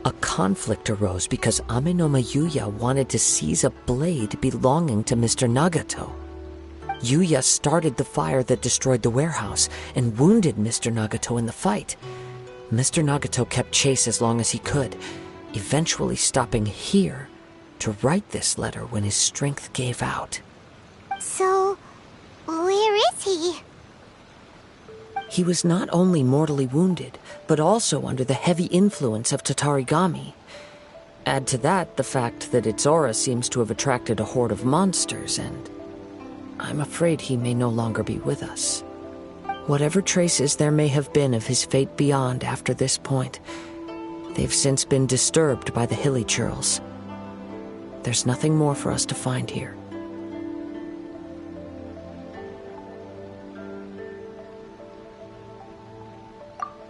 a conflict arose because Amenoma Yuya wanted to seize a blade belonging to Mr. Nagato. Yuya started the fire that destroyed the warehouse and wounded Mr. Nagato in the fight. Mr. Nagato kept chase as long as he could, eventually stopping here to write this letter when his strength gave out. So, where is he? He was not only mortally wounded, but also under the heavy influence of Tatarigami. Add to that the fact that its aura seems to have attracted a horde of monsters, and I'm afraid he may no longer be with us. Whatever traces there may have been of his fate beyond after this point, they've since been disturbed by the hilly churls. There's nothing more for us to find here.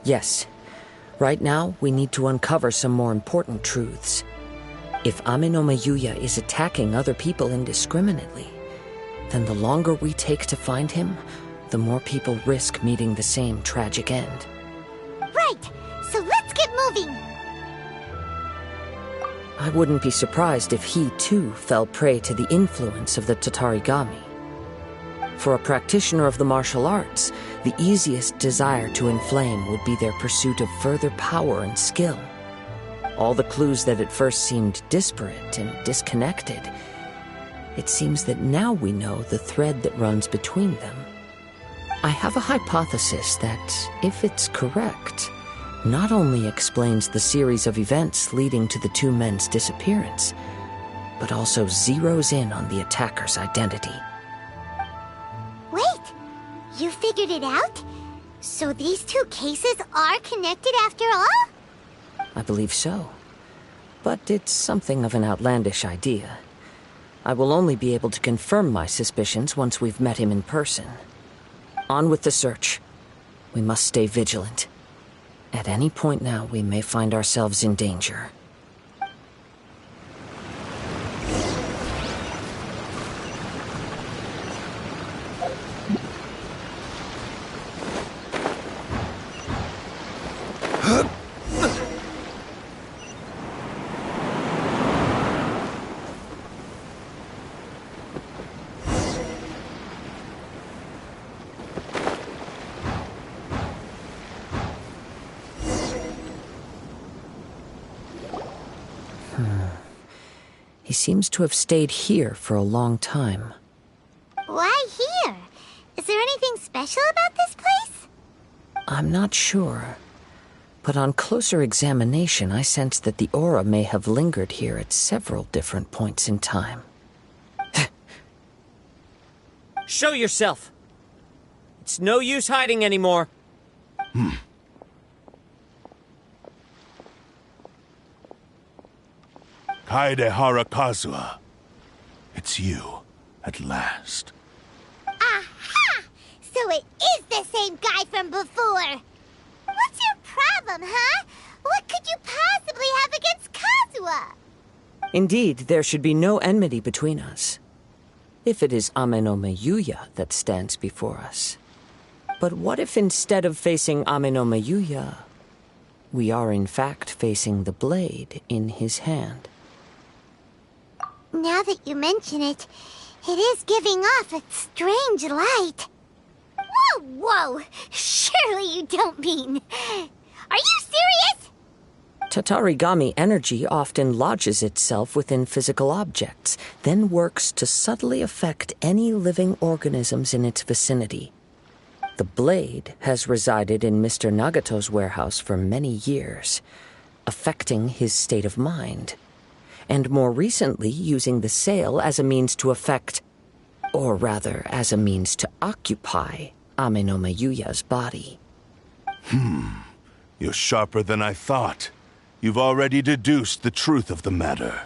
Yes, right now we need to uncover some more important truths. If Amenoma Yuya is attacking other people indiscriminately, then the longer we take to find him, the more people risk meeting the same tragic end. Right, so let's get moving! I wouldn't be surprised if he too fell prey to the influence of the Tatarigami. For a practitioner of the martial arts, the easiest desire to inflame would be their pursuit of further power and skill. All the clues that at first seemed disparate and disconnected, it seems that now we know the thread that runs between them. I have a hypothesis that, if it's correct, not only explains the series of events leading to the two men's disappearance, but also zeroes in on the attacker's identity. Wait! You figured it out? So these two cases are connected after all? I believe so. But it's something of an outlandish idea. I will only be able to confirm my suspicions once we've met him in person. On with the search. We must stay vigilant. At any point now, we may find ourselves in danger. He seems to have stayed here for a long time. Why here? Is there anything special about this place? I'm not sure. But on closer examination, I sense that the aura may have lingered here at several different points in time. Show yourself! It's no use hiding anymore. Kaedehara Kazuha. It's you, at last. Aha! So it is the same guy from before! What's your problem, huh? What could you possibly have against Kazuha? Indeed, there should be no enmity between us. If it is Amenoma Yuya that stands before us. But what if instead of facing Ame no Mayuya, we are in fact facing the blade in his hand? Now that you mention it, it is giving off a strange light. Whoa, whoa! Surely you don't mean... Are you serious? Tatarigami energy often lodges itself within physical objects, then works to subtly affect any living organisms in its vicinity. The blade has resided in Mr. Nagato's warehouse for many years, affecting his state of mind, and more recently using the sale as a means to affect, or rather as a means to occupy, Ame no Mayuya's body. You're sharper than I thought. You've already deduced the truth of the matter.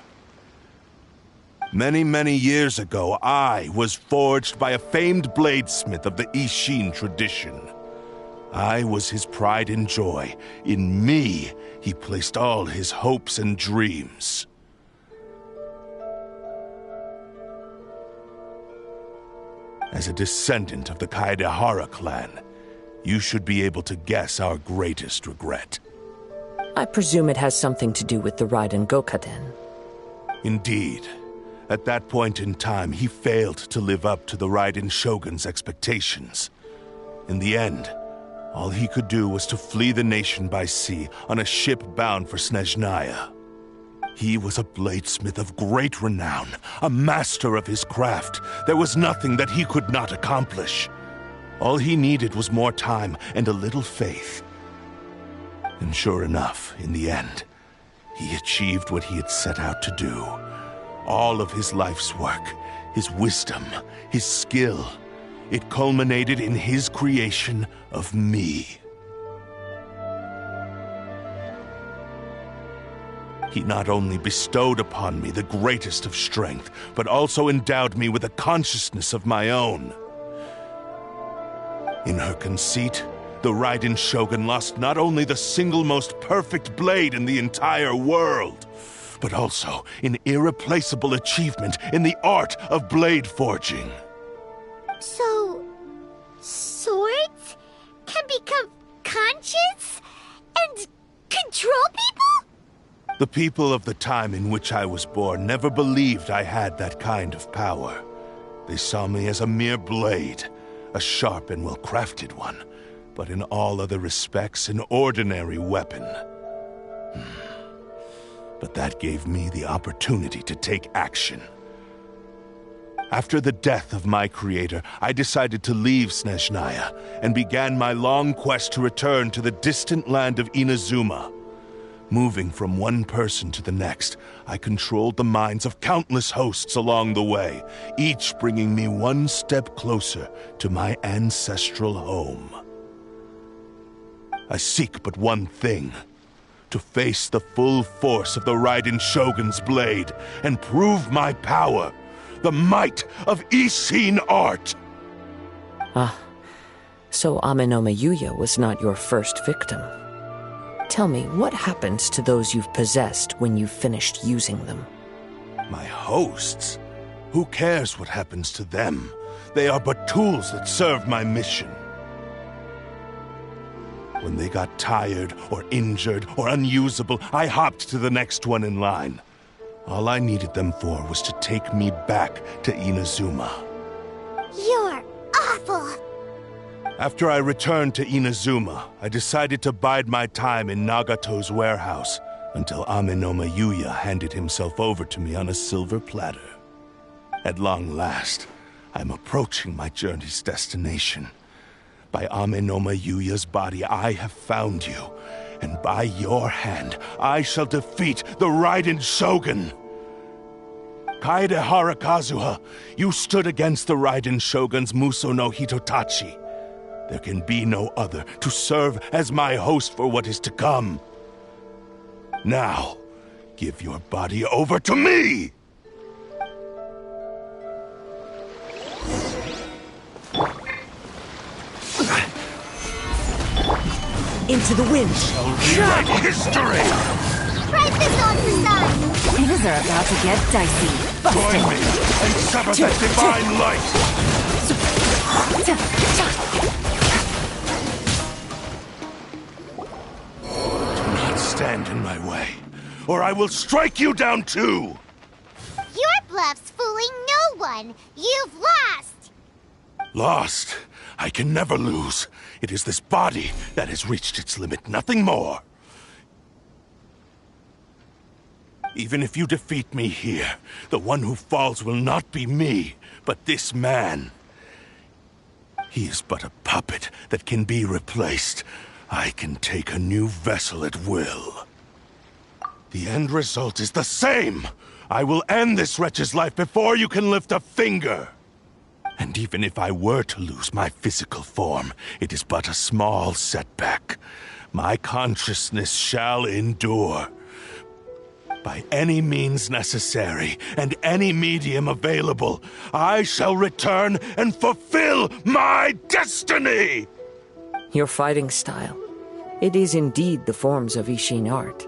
Many, many years ago, I was forged by a famed bladesmith of the Ishin tradition. I was his pride and joy. In me, he placed all his hopes and dreams. As a descendant of the Kaedehara clan, you should be able to guess our greatest regret. I presume it has something to do with the Raiden Gokaden. Indeed. At that point in time, he failed to live up to the Raiden Shogun's expectations. In the end, all he could do was to flee the nation by sea on a ship bound for Snezhnaya. He was a bladesmith of great renown, a master of his craft. There was nothing that he could not accomplish. All he needed was more time and a little faith. And sure enough, in the end, he achieved what he had set out to do. All of his life's work, his wisdom, his skill, it culminated in his creation of me. He not only bestowed upon me the greatest of strength, but also endowed me with a consciousness of my own. In her conceit, the Raiden Shogun lost not only the single most perfect blade in the entire world, but also an irreplaceable achievement in the art of blade forging. So, swords can become conscious and control people? The people of the time in which I was born never believed I had that kind of power. They saw me as a mere blade, a sharp and well-crafted one, but in all other respects an ordinary weapon. But that gave me the opportunity to take action. After the death of my creator, I decided to leave Snezhnaya and began my long quest to return to the distant land of Inazuma. Moving from one person to the next, I controlled the minds of countless hosts along the way, each bringing me one step closer to my ancestral home. I seek but one thing: to face the full force of the Raiden Shogun's blade and prove my power, the might of Ishin art. So Ame no Mayuya was not your first victim. Tell me, what happens to those you've possessed when you've finished using them? My hosts? Who cares what happens to them? They are but tools that serve my mission. When they got tired, or injured, or unusable, I hopped to the next one in line. All I needed them for was to take me back to Inazuma. You're awful! After I returned to Inazuma, I decided to bide my time in Nagato's warehouse until Ame no Mayuya handed himself over to me on a silver platter. At long last, I'm approaching my journey's destination. By Ame no Mayuya's body, I have found you, and by your hand, I shall defeat the Raiden Shogun! Kaedehara Kazuha, you stood against the Raiden Shogun's Muso no Hitotachi. There can be no other to serve as my host for what is to come. Now, give your body over to me! Into the wind! Rewrite history! Write this on for size! Things are about to get dicey. Join me and sever that divine light! stand in my way, or I will strike you down too! Your bluff's fooling no one. You've lost! Lost? I can never lose. It is this body that has reached its limit, nothing more. Even if you defeat me here, the one who falls will not be me, but this man. He is but a puppet that can be replaced. I can take a new vessel at will. The end result is the same! I will end this wretch's life before you can lift a finger! And even if I were to lose my physical form, it is but a small setback. My consciousness shall endure. By any means necessary, and any medium available, I shall return and fulfill my destiny! Your fighting style. It is indeed the forms of Ishin art.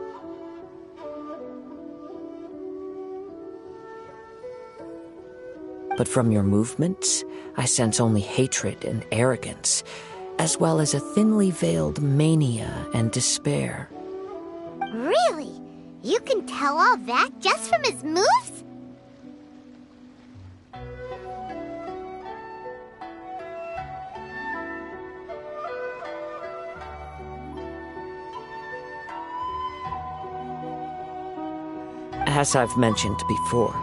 But from your movements, I sense only hatred and arrogance, as well as a thinly veiled mania and despair. Really? You can tell all that just from his moves? As I've mentioned before,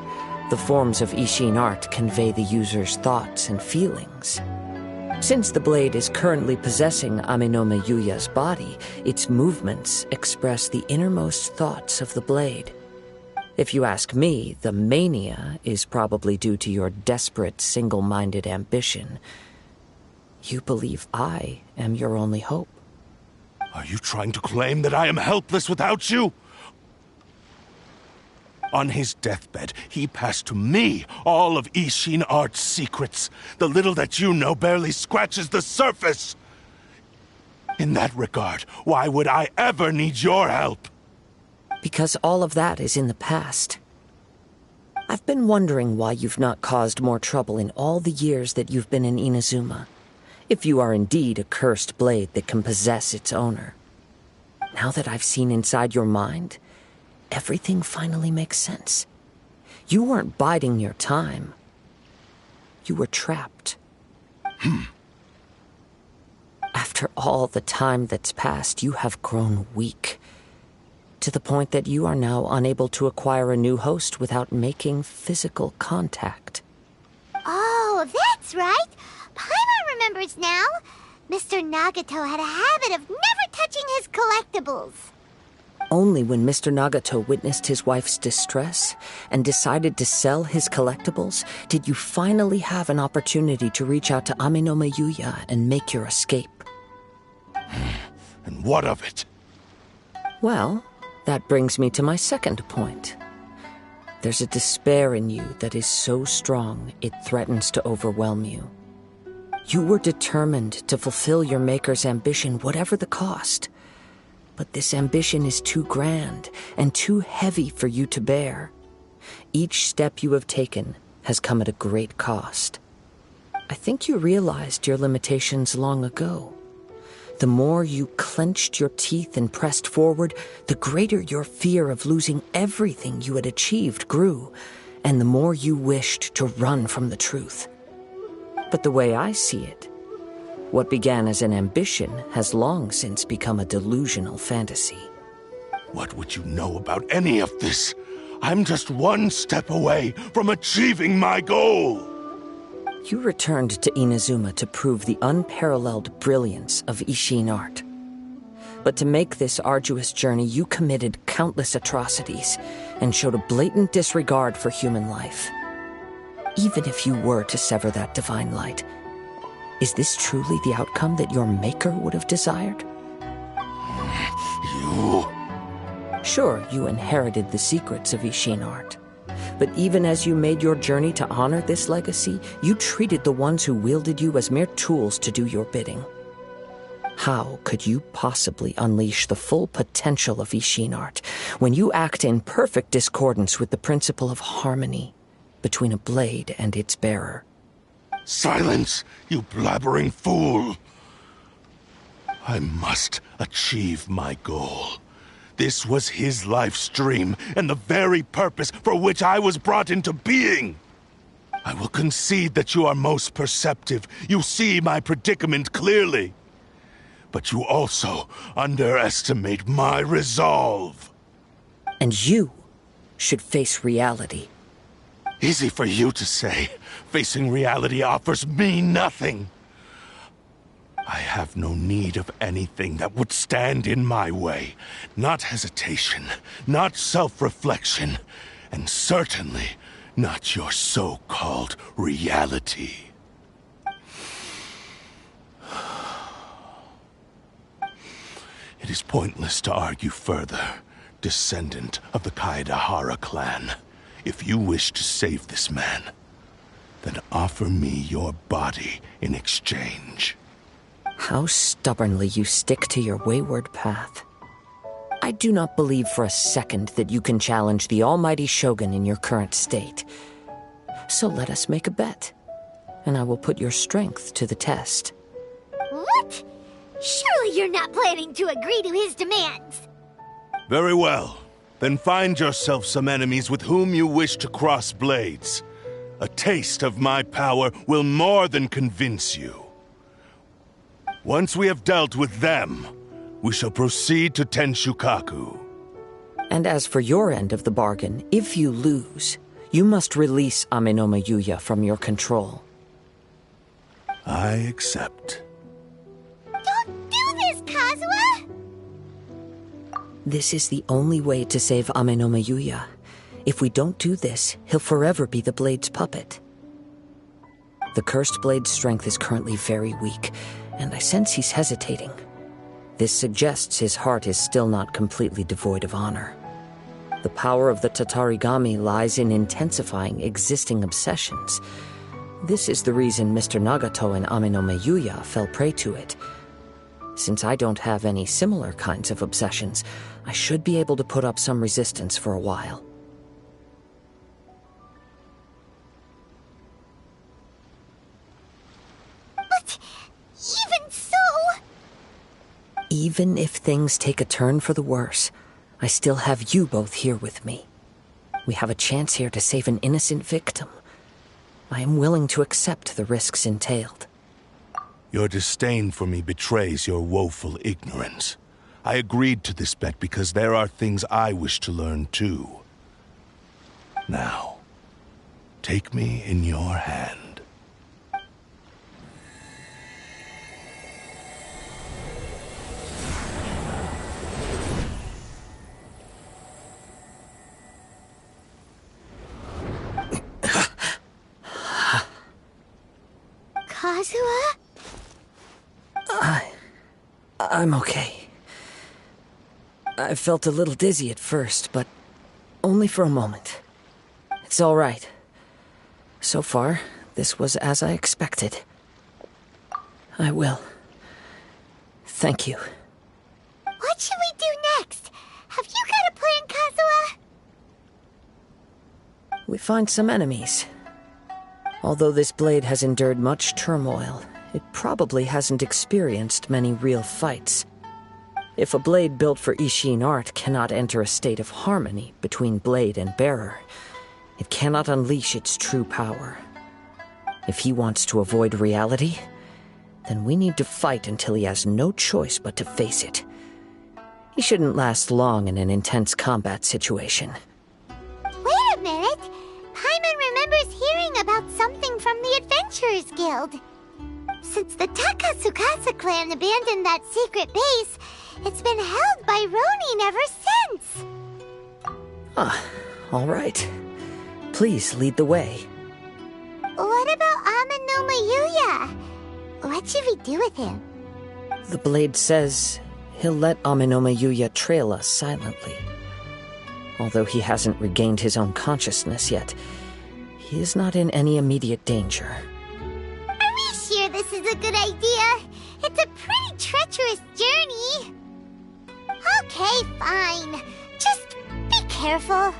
the forms of Ishin art convey the user's thoughts and feelings. Since the blade is currently possessing Aminome Yuya's body, its movements express the innermost thoughts of the blade. If you ask me, the mania is probably due to your desperate, single-minded ambition. You believe I am your only hope. Are you trying to claim that I am helpless without you? On his deathbed, he passed to me all of Ishin art's secrets. The little that you know barely scratches the surface. In that regard, why would I ever need your help? Because all of that is in the past. I've been wondering why you've not caused more trouble in all the years that you've been in Inazuma. If you are indeed a cursed blade that can possess its owner. Now that I've seen inside your mind, everything finally makes sense. You weren't biding your time. You were trapped. After all the time that's passed, you have grown weak. To the point that you are now unable to acquire a new host without making physical contact. Oh, that's right. Paimon remembers now. Mr. Nagato had a habit of never touching his collectibles. Only when Mr. Nagato witnessed his wife's distress and decided to sell his collectibles did you finally have an opportunity to reach out to Aminome Yuya and make your escape. And what of it? Well, that brings me to my second point. There's a despair in you that is so strong it threatens to overwhelm you. You were determined to fulfill your maker's ambition, whatever the cost. But this ambition is too grand and too heavy for you to bear. Each step you have taken has come at a great cost. I think you realized your limitations long ago. The more you clenched your teeth and pressed forward, the greater your fear of losing everything you had achieved grew, and the more you wished to run from the truth. But the way I see it, what began as an ambition has long since become a delusional fantasy. What would you know about any of this? I'm just one step away from achieving my goal! You returned to Inazuma to prove the unparalleled brilliance of Ishin art. But to make this arduous journey, you committed countless atrocities and showed a blatant disregard for human life. Even if you were to sever that divine light, is this truly the outcome that your maker would have desired? You... Sure, you inherited the secrets of Ishin art. But even as you made your journey to honor this legacy, you treated the ones who wielded you as mere tools to do your bidding. How could you possibly unleash the full potential of Ishin art when you act in perfect discordance with the principle of harmony between a blade and its bearer? Silence, you blabbering fool! I must achieve my goal. This was his life's dream, and the very purpose for which I was brought into being. I will concede that you are most perceptive. You see my predicament clearly. But you also underestimate my resolve. And you should face reality. Easy for you to say. Facing reality offers me nothing. I have no need of anything that would stand in my way. Not hesitation, not self-reflection, and certainly not your so-called reality. It is pointless to argue further, descendant of the Kaedahara clan. If you wish to save this man, then offer me your body in exchange. How stubbornly you stick to your wayward path. I do not believe for a second that you can challenge the almighty Shogun in your current state. So let us make a bet, and I will put your strength to the test. What? Surely you're not planning to agree to his demands. Very well. Then find yourself some enemies with whom you wish to cross blades. A taste of my power will more than convince you. Once we have dealt with them, we shall proceed to Tenshukaku. And as for your end of the bargain, if you lose, you must release Amenoma Yuya from your control. I accept. Don't do this, Kazuha! This is the only way to save Amenoma Yuya. If we don't do this, he'll forever be the Blade's puppet. The Cursed Blade's strength is currently very weak, and I sense he's hesitating. This suggests his heart is still not completely devoid of honor. The power of the Tatarigami lies in intensifying existing obsessions. This is the reason Mr. Nagato and Amenoma Yuya fell prey to it. Since I don't have any similar kinds of obsessions, I should be able to put up some resistance for a while. But even so... Even if things take a turn for the worse, I still have you both here with me. We have a chance here to save an innocent victim. I am willing to accept the risks entailed. Your disdain for me betrays your woeful ignorance. I agreed to this bet because there are things I wish to learn too. Now, take me in your hand. Kazuha? I'm okay. I felt a little dizzy at first, but only for a moment. It's all right. So far, this was as I expected. I will. Thank you. What should we do next? Have you got a plan, Kazuha? We find some enemies. Although this blade has endured much turmoil, it probably hasn't experienced many real fights. If a blade built for Ishin art cannot enter a state of harmony between blade and bearer, it cannot unleash its true power. If he wants to avoid reality, then we need to fight until he has no choice but to face it. He shouldn't last long in an intense combat situation. Wait a minute! Paimon remembers hearing about something from the Adventurers Guild. Since the Takatsukasa clan abandoned that secret base, it's been held by Ronin ever since. All right. Please lead the way. What about Amenoma Yuya? What should we do with him? The blade says he'll let Amenoma Yuya trail us silently. Although he hasn't regained his own consciousness yet, he is not in any immediate danger. Are we sure this is a good idea? It's a pretty treacherous journey. Okay, fine. Just be careful.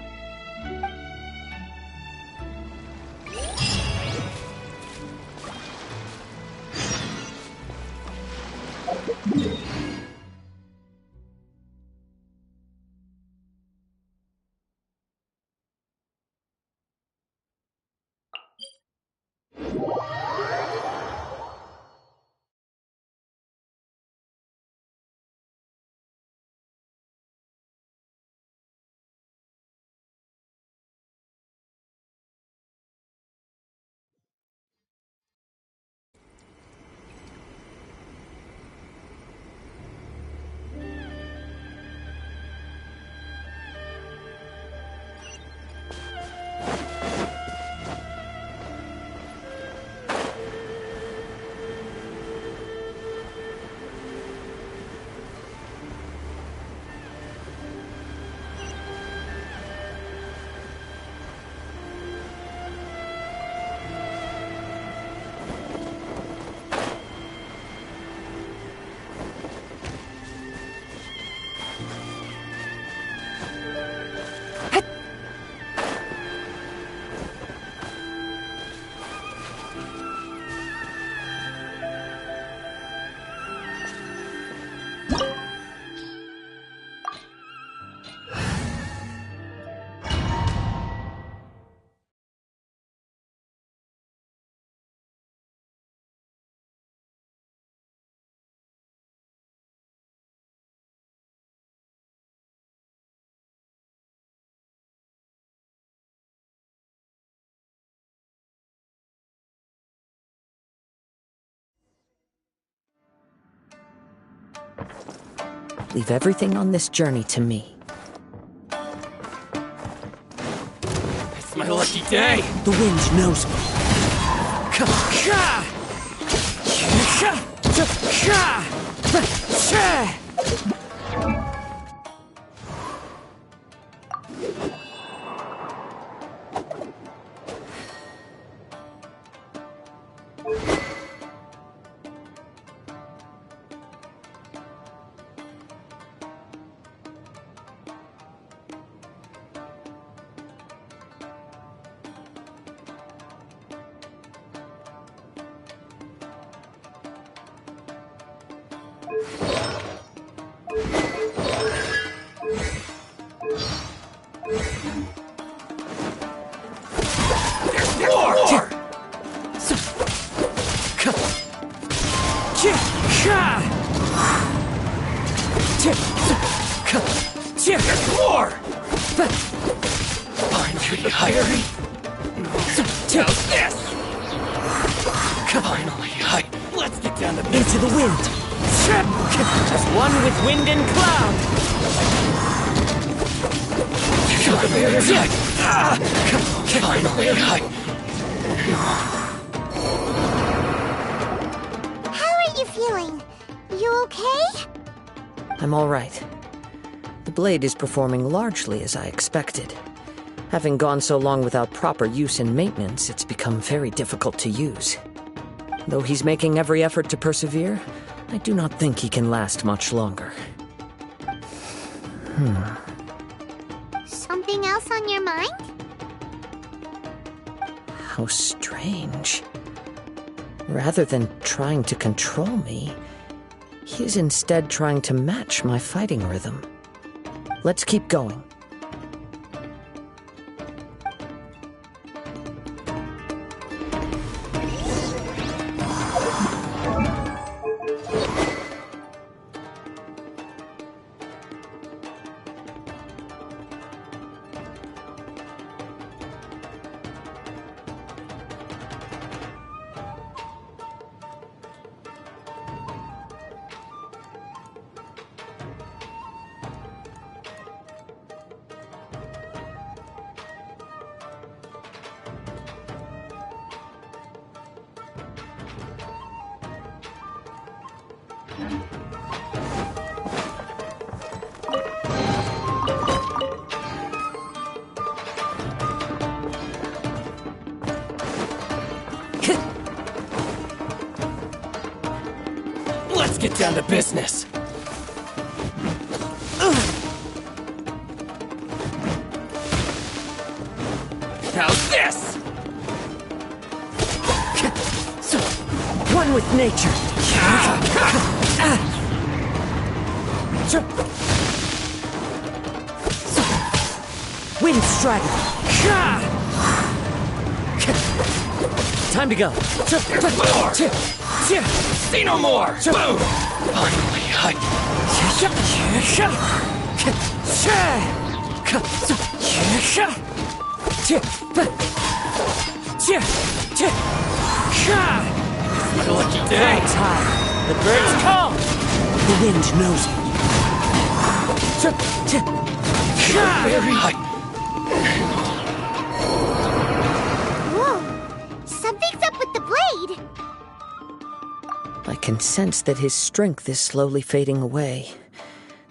Leave everything on this journey to me. It's my lucky day! The wind knows me. Let's get down to Into the wind. Just one with wind and cloud. How are you feeling? You okay? I'm all right. The blade is performing largely as I expected. Having gone so long without proper use and maintenance, it's become very difficult to use. Though he's making every effort to persevere, I do not think he can last much longer. Something else on your mind? How strange. Rather than trying to control me, he is instead trying to match my fighting rhythm. Let's keep going. Let's get down to business. How's this? One with nature. Wind Strider. Time to go. See no more! Boom! Finally, my lucky day! Time. The birds call. The wind knows it. Very high. Whoa! Something's up with the blade! I can sense that his strength is slowly fading away.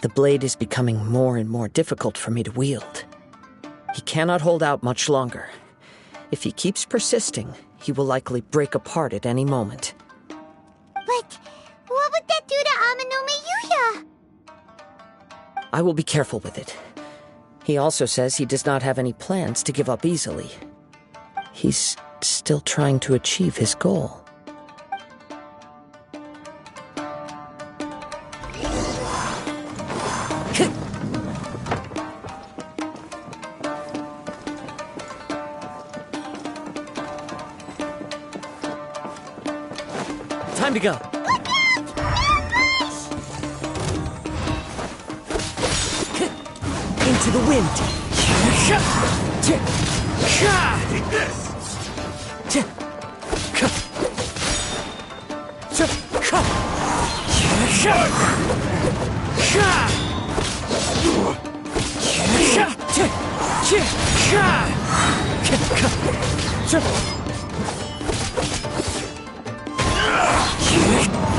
The blade is becoming more and more difficult for me to wield. He cannot hold out much longer. If he keeps persisting, he will likely break apart at any moment. But what would that do to Amanome Yuya? I will be careful with it. He also says he does not have any plans to give up easily. He's still trying to achieve his goal. Time to go. Into the wind. Take this!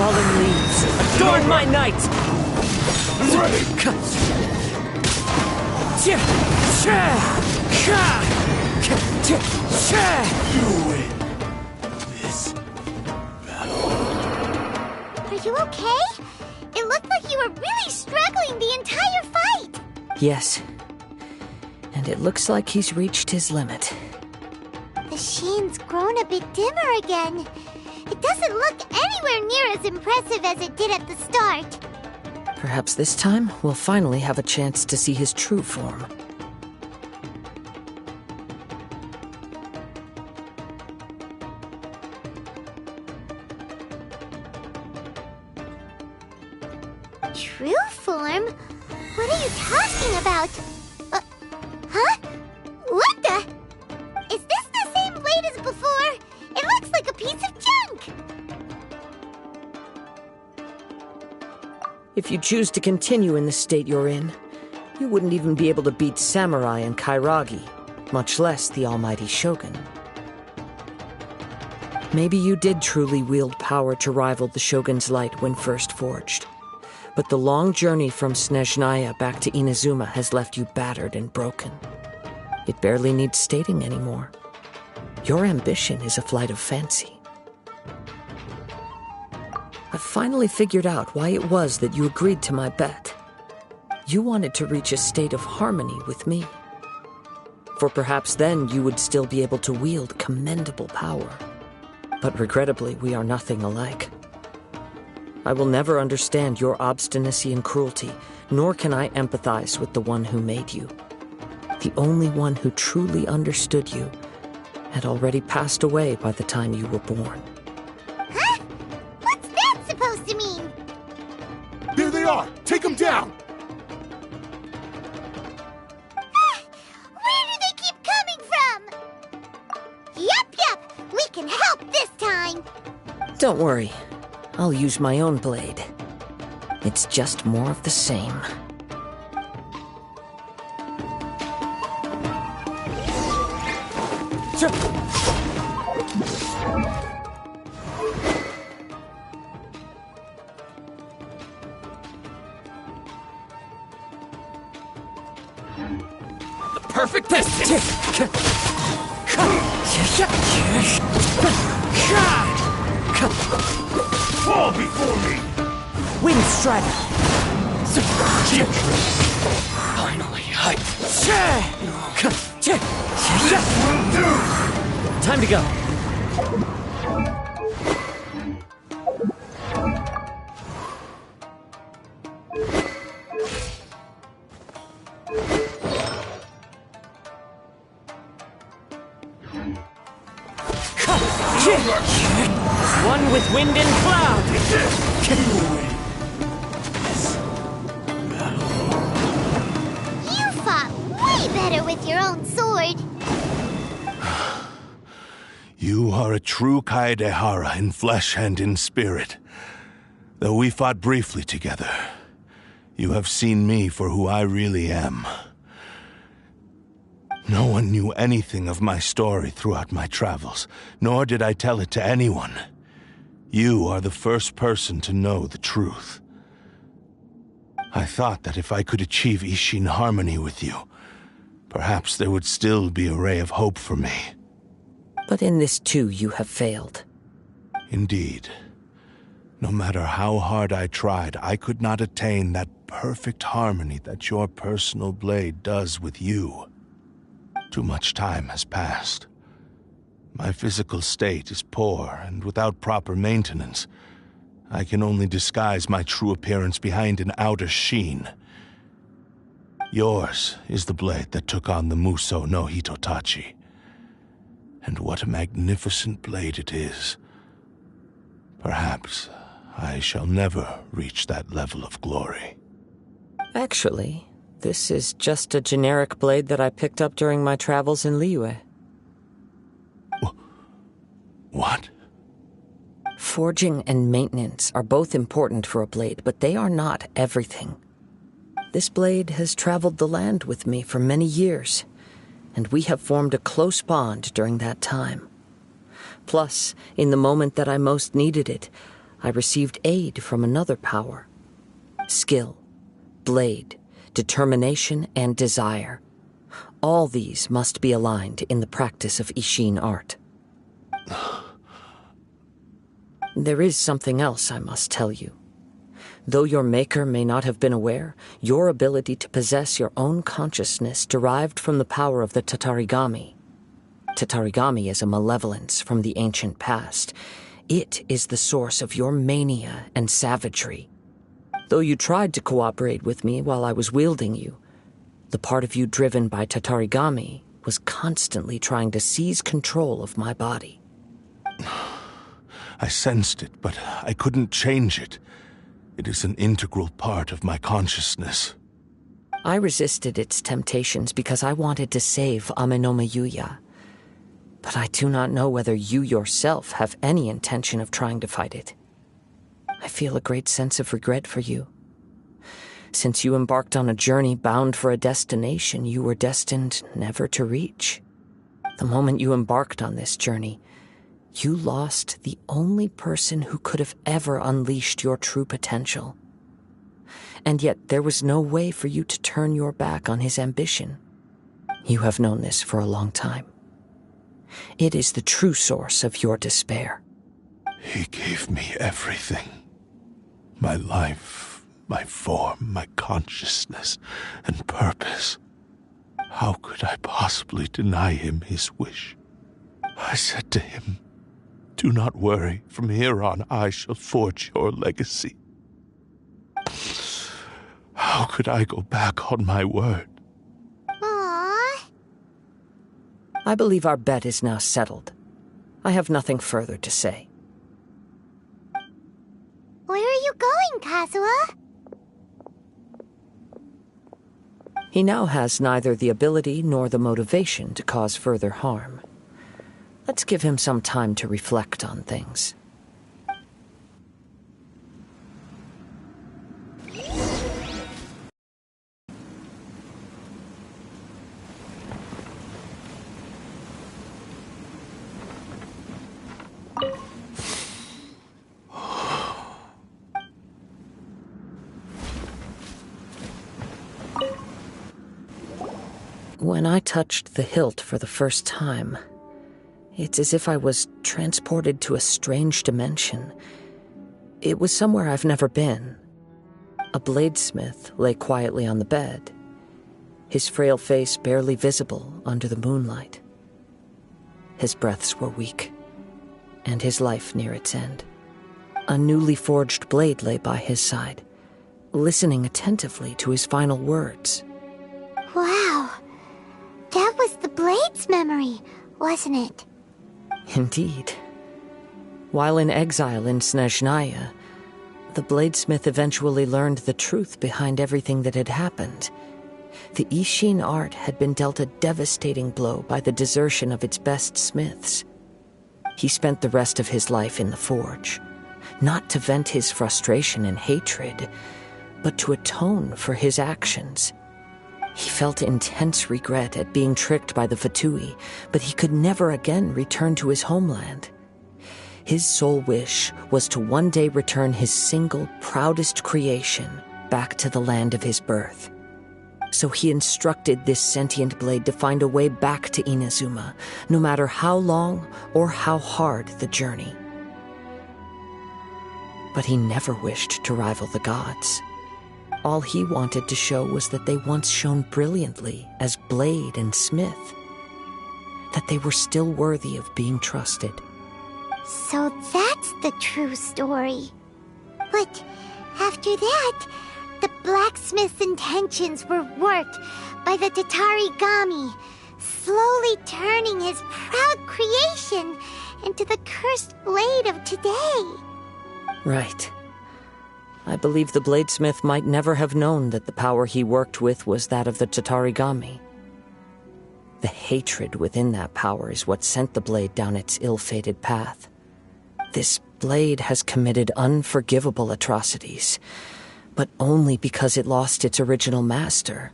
Fallen leaves, adorn my night! Ready! You win this battle. Are you okay? It looked like you were really struggling the entire fight! Yes. And it looks like he's reached his limit. The shine's grown a bit dimmer again. It doesn't look anywhere near as impressive as it did at the start. Perhaps this time we'll finally have a chance to see his true form. True form? What are you talking about? Huh? What the? Is this the same blade as before? It looks like a piece of junk! If you choose to continue in the state you're in, you wouldn't even be able to beat Samurai and Kairagi, much less the almighty Shogun. Maybe you did truly wield power to rival the Shogun's light when first forged. But the long journey from Snezhnaya back to Inazuma has left you battered and broken. It barely needs stating anymore. Your ambition is a flight of fancy. I've finally figured out why it was that you agreed to my bet. You wanted to reach a state of harmony with me. For perhaps then you would still be able to wield commendable power. But regrettably, we are nothing alike. I will never understand your obstinacy and cruelty, nor can I empathize with the one who made you. The only one who truly understood you had already passed away by the time you were born. Huh? What's that supposed to mean? There they are! Take them down! Where do they keep coming from? Yup, we can help this time! Don't worry. I'll use my own blade. It's just more of the same. The perfect distance! Fall before me! Wind Strider! Finally, Time to go. One with wind and cloud! You fought way better with your own sword. You are a true Kaedehara in flesh and in spirit. Though we fought briefly together, you have seen me for who I really am. No one knew anything of my story throughout my travels, nor did I tell it to anyone. You are the first person to know the truth. I thought that if I could achieve Ishin harmony with you, perhaps there would still be a ray of hope for me. But in this too, you have failed. Indeed. No matter how hard I tried, I could not attain that perfect harmony that your personal blade does with you. Too much time has passed. My physical state is poor, and without proper maintenance, I can only disguise my true appearance behind an outer sheen. Yours is the blade that took on the Muso no Hitotachi. And what a magnificent blade it is. Perhaps I shall never reach that level of glory. Actually, this is just a generic blade that I picked up during my travels in Liyue. What? Forging and maintenance are both important for a blade, but they are not everything. This blade has traveled the land with me for many years, and we have formed a close bond during that time. Plus, in the moment that I most needed it, I received aid from another power. Skill, blade, determination, and desire. All these must be aligned in the practice of Ishin art. There is something else I must tell you. Though your maker may not have been aware, your ability to possess your own consciousness derived from the power of the Tatarigami. Tatarigami is a malevolence from the ancient past. It is the source of your mania and savagery. Though you tried to cooperate with me while I was wielding you, the part of you driven by Tatarigami was constantly trying to seize control of my body. I sensed it, but I couldn't change it. It is an integral part of my consciousness. I resisted its temptations because I wanted to save Amenoma Yuya. But I do not know whether you yourself have any intention of trying to fight it. I feel a great sense of regret for you. Since you embarked on a journey bound for a destination you were destined never to reach. The moment you embarked on this journey, you lost the only person who could have ever unleashed your true potential. And yet there was no way for you to turn your back on his ambition. You have known this for a long time. It is the true source of your despair. He gave me everything. My life, my form, my consciousness, and purpose. How could I possibly deny him his wish? I said to him, "Do not worry, from here on I shall forge your legacy." How could I go back on my word? Aww. I believe our bet is now settled. I have nothing further to say. Where are you going, Kazuha? He now has neither the ability nor the motivation to cause further harm. Let's give him some time to reflect on things. When I touched the hilt for the first time, it's as if I was transported to a strange dimension. It was somewhere I've never been. A bladesmith lay quietly on the bed, his frail face barely visible under the moonlight. His breaths were weak, and his life near its end. A newly forged blade lay by his side, listening attentively to his final words. Wow. That was the Blade's memory, wasn't it? Indeed. While in exile in Snezhnaya, the bladesmith eventually learned the truth behind everything that had happened. The Ishin art had been dealt a devastating blow by the desertion of its best smiths. He spent the rest of his life in the forge, not to vent his frustration and hatred, but to atone for his actions. He felt intense regret at being tricked by the Fatui, but he could never again return to his homeland. His sole wish was to one day return his single, proudest creation back to the land of his birth. So he instructed this sentient blade to find a way back to Inazuma, no matter how long or how hard the journey. But he never wished to rival the gods. All he wanted to show was that they once shone brilliantly as blade and smith, that they were still worthy of being trusted. So that's the true story. But after that, the blacksmith's intentions were worked by the Tatarigami, slowly turning his proud creation into the cursed blade of today. Right. I believe the bladesmith might never have known that the power he worked with was that of the Tatarigami. The hatred within that power is what sent the blade down its ill-fated path. This blade has committed unforgivable atrocities, but only because it lost its original master.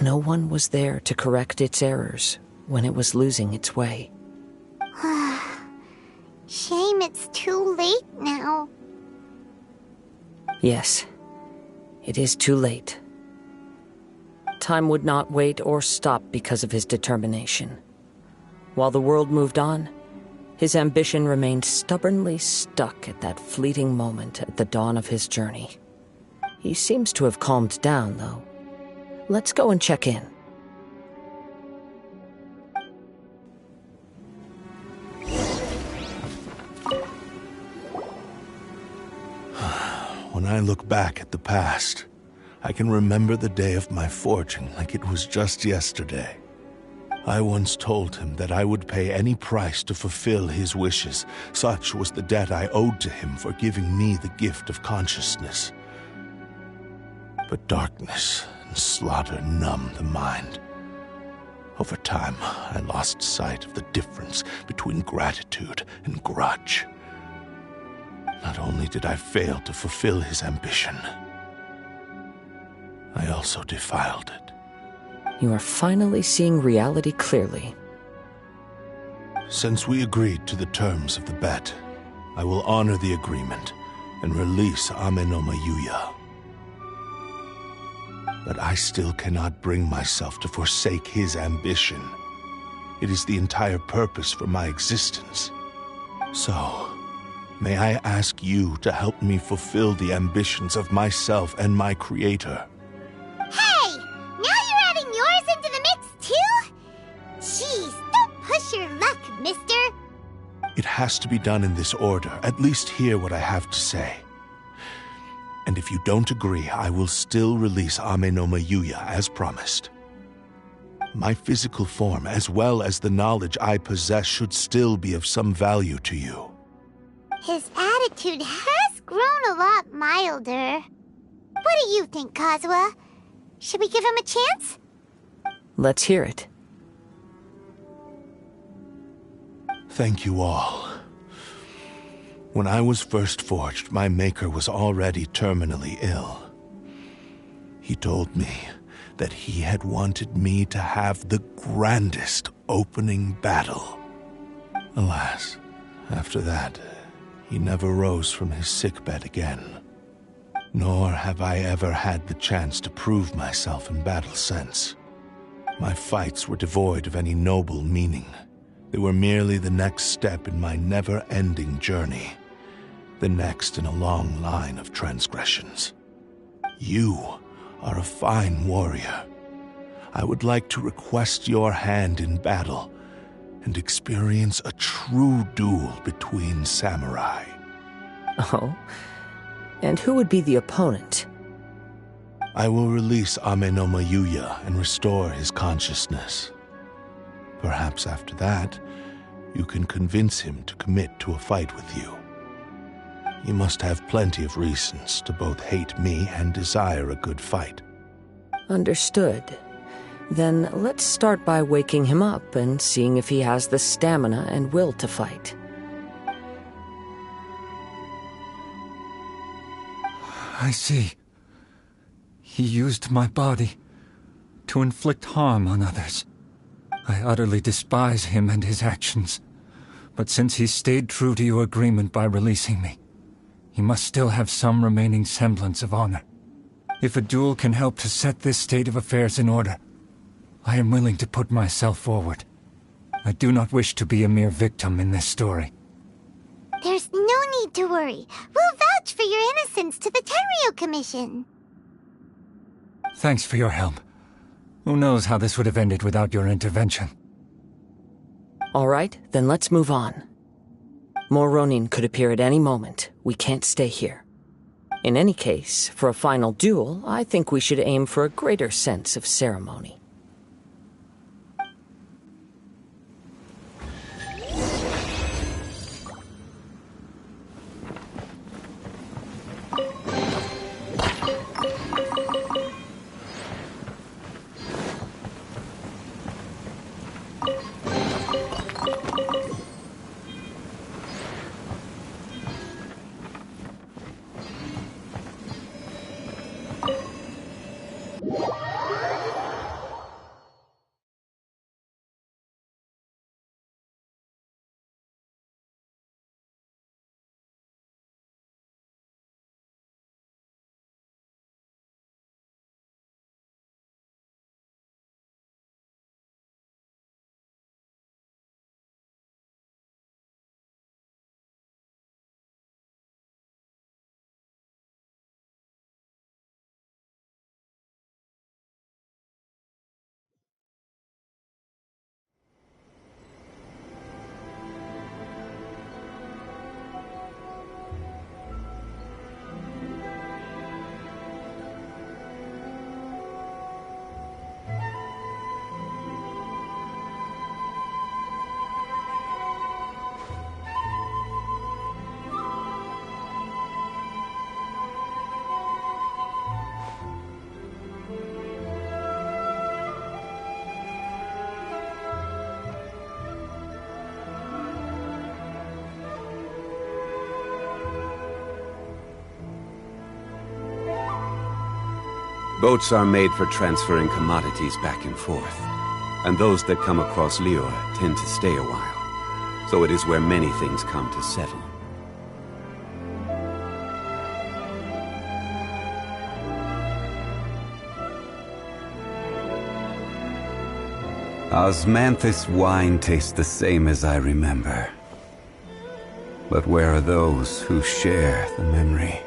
No one was there to correct its errors when it was losing its way. Shame it's too late now. Yes, it is too late. Time would not wait or stop because of his determination. While the world moved on, his ambition remained stubbornly stuck at that fleeting moment at the dawn of his journey. He seems to have calmed down, though. Let's go and check in. When I look back at the past, I can remember the day of my forging like it was just yesterday. I once told him that I would pay any price to fulfill his wishes. Such was the debt I owed to him for giving me the gift of consciousness. But darkness and slaughter numb the mind. Over time, I lost sight of the difference between gratitude and grudge. Not only did I fail to fulfill his ambition, I also defiled it. You are finally seeing reality clearly. Since we agreed to the terms of the bet, I will honor the agreement and release Amenoma Yuya. But I still cannot bring myself to forsake his ambition. It is the entire purpose for my existence. So, may I ask you to help me fulfill the ambitions of myself and my creator? Hey! Now you're adding yours into the mix, too? Jeez, don't push your luck, mister. It has to be done in this order. At least hear what I have to say. And if you don't agree, I will still release Amenoma Yuya as promised. My physical form, as well as the knowledge I possess, should still be of some value to you. His attitude has grown a lot milder. What do you think, Kazuha? Should we give him a chance? Let's hear it. Thank you all. When I was first forged, my maker was already terminally ill. He told me that he had wanted me to have the grandest opening battle. Alas, after that, he never rose from his sickbed again. Nor have I ever had the chance to prove myself in battle since. My fights were devoid of any noble meaning. They were merely the next step in my never-ending journey. The next in a long line of transgressions. You are a fine warrior. I would like to request your hand in battle and experience a true duel between samurai. Oh? And who would be the opponent? I will release Amenoma Yuya and restore his consciousness. Perhaps after that, you can convince him to commit to a fight with you. He must have plenty of reasons to both hate me and desire a good fight. Understood. Then let's start by waking him up and seeing if he has the stamina and will to fight. I see. He used my body to inflict harm on others. I utterly despise him and his actions. But since he stayed true to your agreement by releasing me, he must still have some remaining semblance of honor. If a duel can help to set this state of affairs in order, I am willing to put myself forward. I do not wish to be a mere victim in this story. There's no need to worry. We'll vouch for your innocence to the Terrio Commission. Thanks for your help. Who knows how this would have ended without your intervention? All right, then let's move on. More Ronin could appear at any moment. We can't stay here. In any case, for a final duel, I think we should aim for a greater sense of ceremony. Boats are made for transferring commodities back and forth, and those that come across Lior tend to stay a while, so it is where many things come to settle. Osmanthus wine tastes the same as I remember. But where are those who share the memory?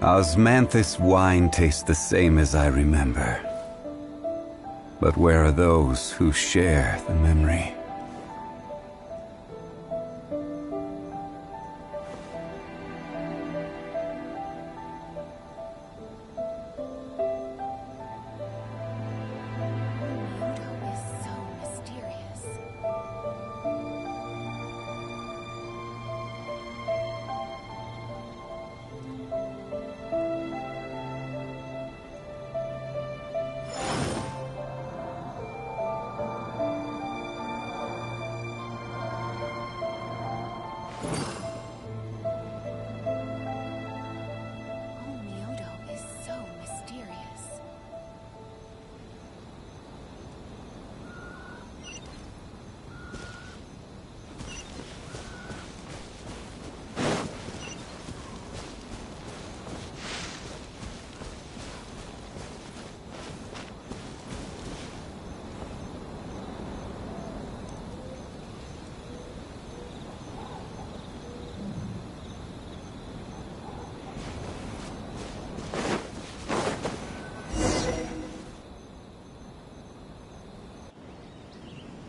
Osmanthus wine tastes the same as I remember. But where are those who share the memory?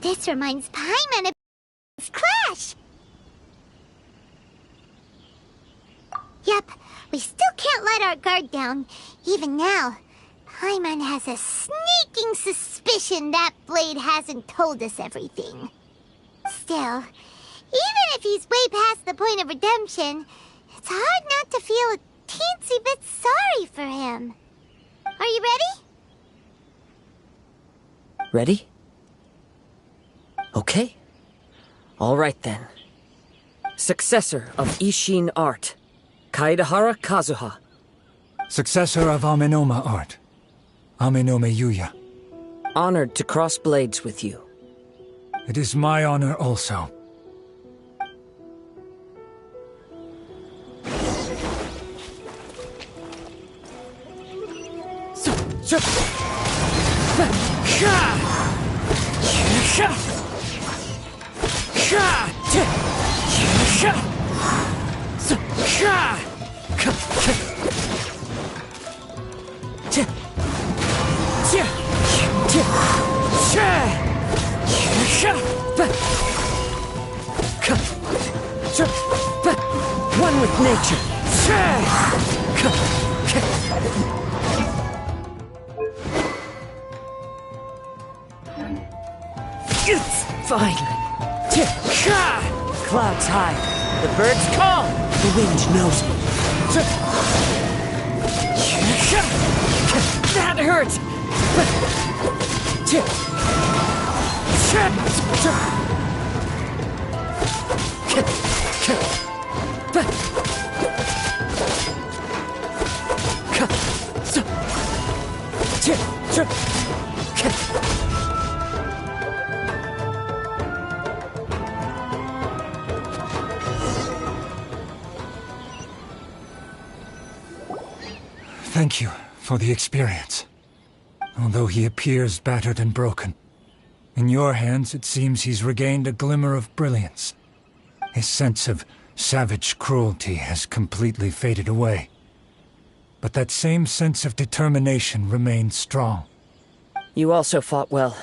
This reminds Paimon of his crash. Yep, we still can't let our guard down. Even now, Paimon has a sneaking suspicion that Blade hasn't told us everything. Still, even if he's way past the point of redemption, it's hard not to feel a teensy bit sorry for him. Are you ready? Ready? Okay. All right then. Successor of Ishin art, Kaedehara Kazuha. Successor of Amenoma art, Amenome Yuya. Honored to cross blades with you. It is my honor also. One with nature. Fine. Clouds high. The birds call. The wind knows me. That hurts. Thank you for the experience. Although he appears battered and broken, in your hands it seems he's regained a glimmer of brilliance. His sense of savage cruelty has completely faded away. But that same sense of determination remains strong. You also fought well.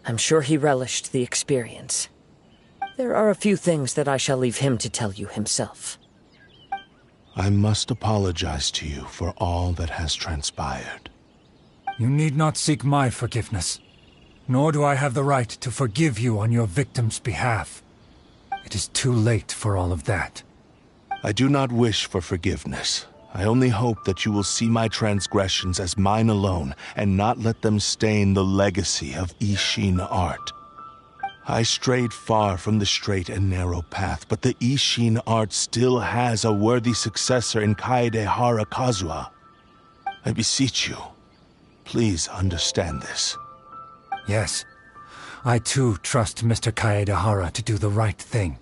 I'm sure he relished the experience. There are a few things that I shall leave him to tell you himself. I must apologize to you for all that has transpired. You need not seek my forgiveness, nor do I have the right to forgive you on your victim's behalf. It is too late for all of that. I do not wish for forgiveness. I only hope that you will see my transgressions as mine alone and not let them stain the legacy of Ishin art. I strayed far from the straight and narrow path, but the Ishin art still has a worthy successor in Kaedehara Kazuha. I beseech you, please understand this. Yes, I too trust Mr. Kaedehara to do the right thing.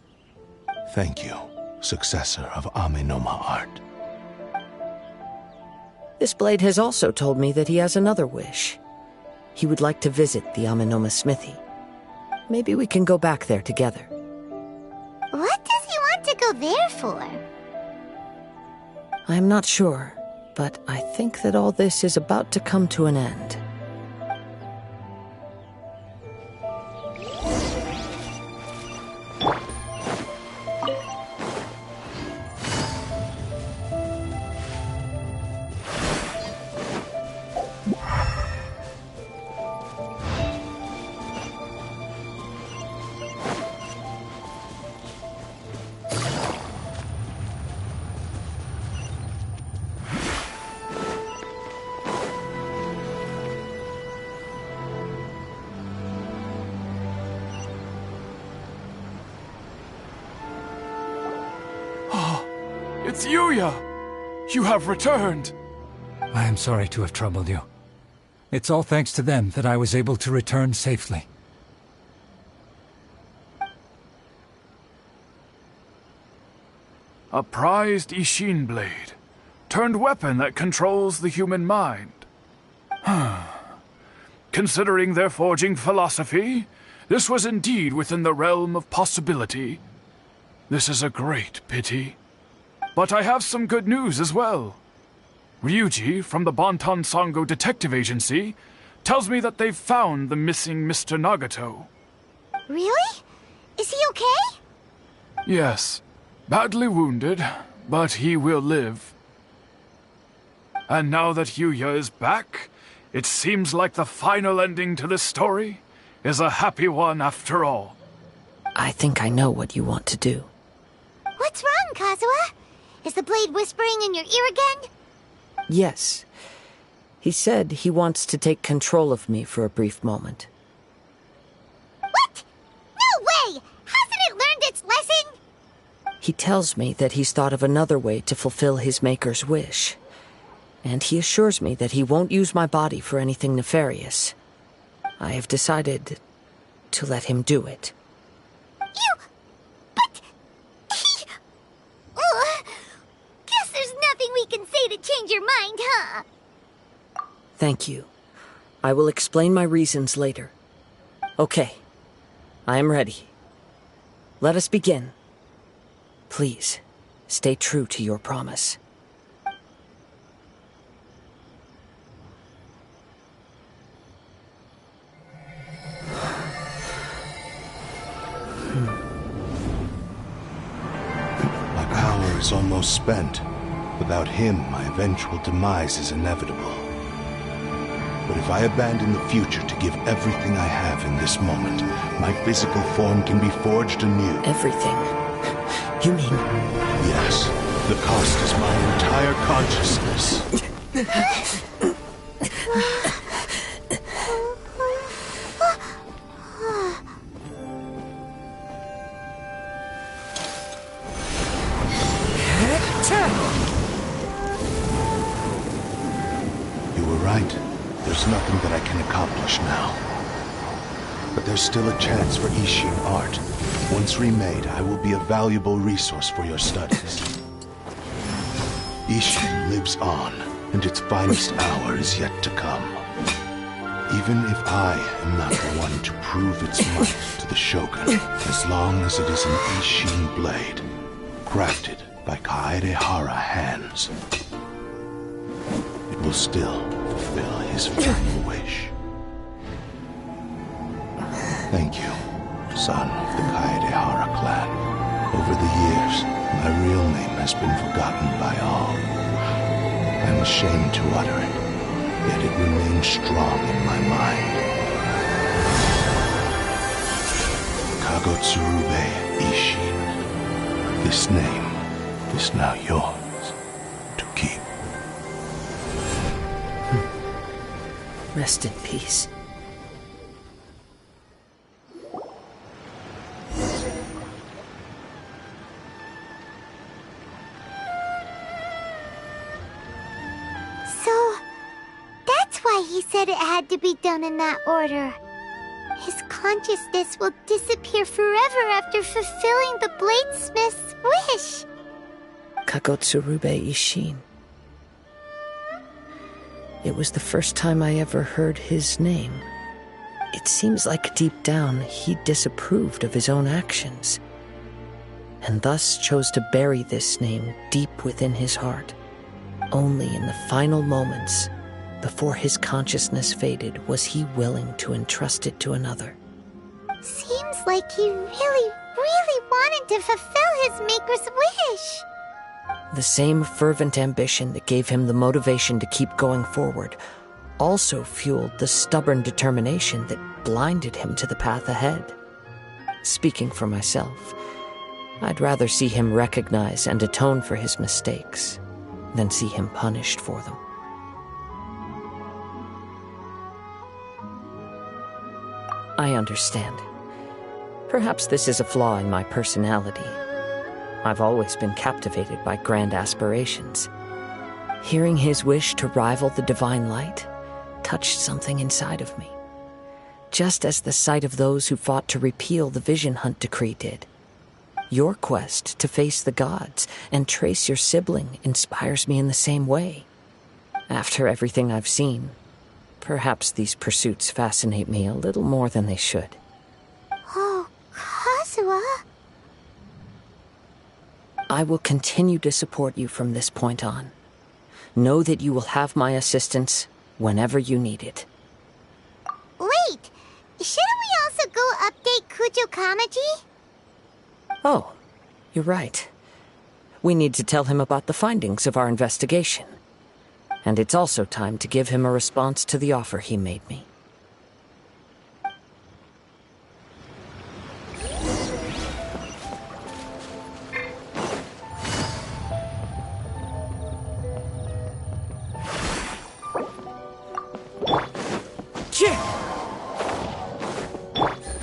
Thank you, successor of Amenoma art. This blade has also told me that he has another wish. He would like to visit the Amenoma smithy. Maybe we can go back there together. What does he want to go there for? I'm not sure, but I think that all this is about to come to an end. It's Yuya! You have returned! I am sorry to have troubled you. It's all thanks to them that I was able to return safely. A prized Ishin blade, turned weapon that controls the human mind. Considering their forging philosophy, this was indeed within the realm of possibility. This is a great pity. But I have some good news as well. Ryuji, from the Bantan Sango Detective Agency, tells me that they've found the missing Mr. Nagato. Really? Is he okay? Yes. Badly wounded, but he will live. And now that Yuya is back, it seems like the final ending to this story is a happy one after all. I think I know what you want to do. What's wrong, Kazuha? Is the blade whispering in your ear again? Yes. He said he wants to take control of me for a brief moment. What? No way! Hasn't it learned its lesson? He tells me that he's thought of another way to fulfill his maker's wish. And he assures me that he won't use my body for anything nefarious. I have decided to let him do it. Guess there's nothing we can say to change your mind, huh? Thank you. I will explain my reasons later. Okay. I am ready. Let us begin. Please, stay true to your promise. My power is almost spent. Without him, my eventual demise is inevitable. But if I abandon the future to give everything I have in this moment, my physical form can be forged anew. Everything? You mean... Yes. The cost is my entire consciousness. You were right. There's nothing that I can accomplish now. But there's still a chance for Ishin art. Once remade, I will be a valuable resource for your studies. Ishin lives on, and its finest hour is yet to come. Even if I am not the one to prove its might to the Shogun, as long as it is an Ishin blade, crafted by Kaedehara hands, it will still fulfill his final wish. Thank you, son of the Kaedehara clan. Over the years, my real name has been forgotten by all. I'm ashamed to utter it, yet it remains strong in my mind. Kagotsurube Ishin. This name is now yours to keep. Rest in peace. So, that's why he said it had to be done in that order. His consciousness will disappear forever after fulfilling the bladesmith's wish. Kagotsurube Ishin. It was the first time I ever heard his name. It seems like deep down he disapproved of his own actions, and thus chose to bury this name deep within his heart. only in the final moments, before his consciousness faded, was he willing to entrust it to another. Seems like he really, really wanted to fulfill his maker's wish. The same fervent ambition that gave him the motivation to keep going forward also fueled the stubborn determination that blinded him to the path ahead. Speaking for myself, I'd rather see him recognize and atone for his mistakes than see him punished for them. I understand. Perhaps this is a flaw in my personality. I've always been captivated by grand aspirations. Hearing his wish to rival the divine light touched something inside of me, just as the sight of those who fought to repeal the Vision Hunt decree did. Your quest to face the gods and trace your sibling inspires me in the same way. After everything I've seen, perhaps these pursuits fascinate me a little more than they should. Oh, Kazuha. I will continue to support you from this point on. Know that you will have my assistance whenever you need it. Wait, shouldn't we also go update Kujo Kamaji? Oh, you're right. We need to tell him about the findings of our investigation. And it's also time to give him a response to the offer he made me.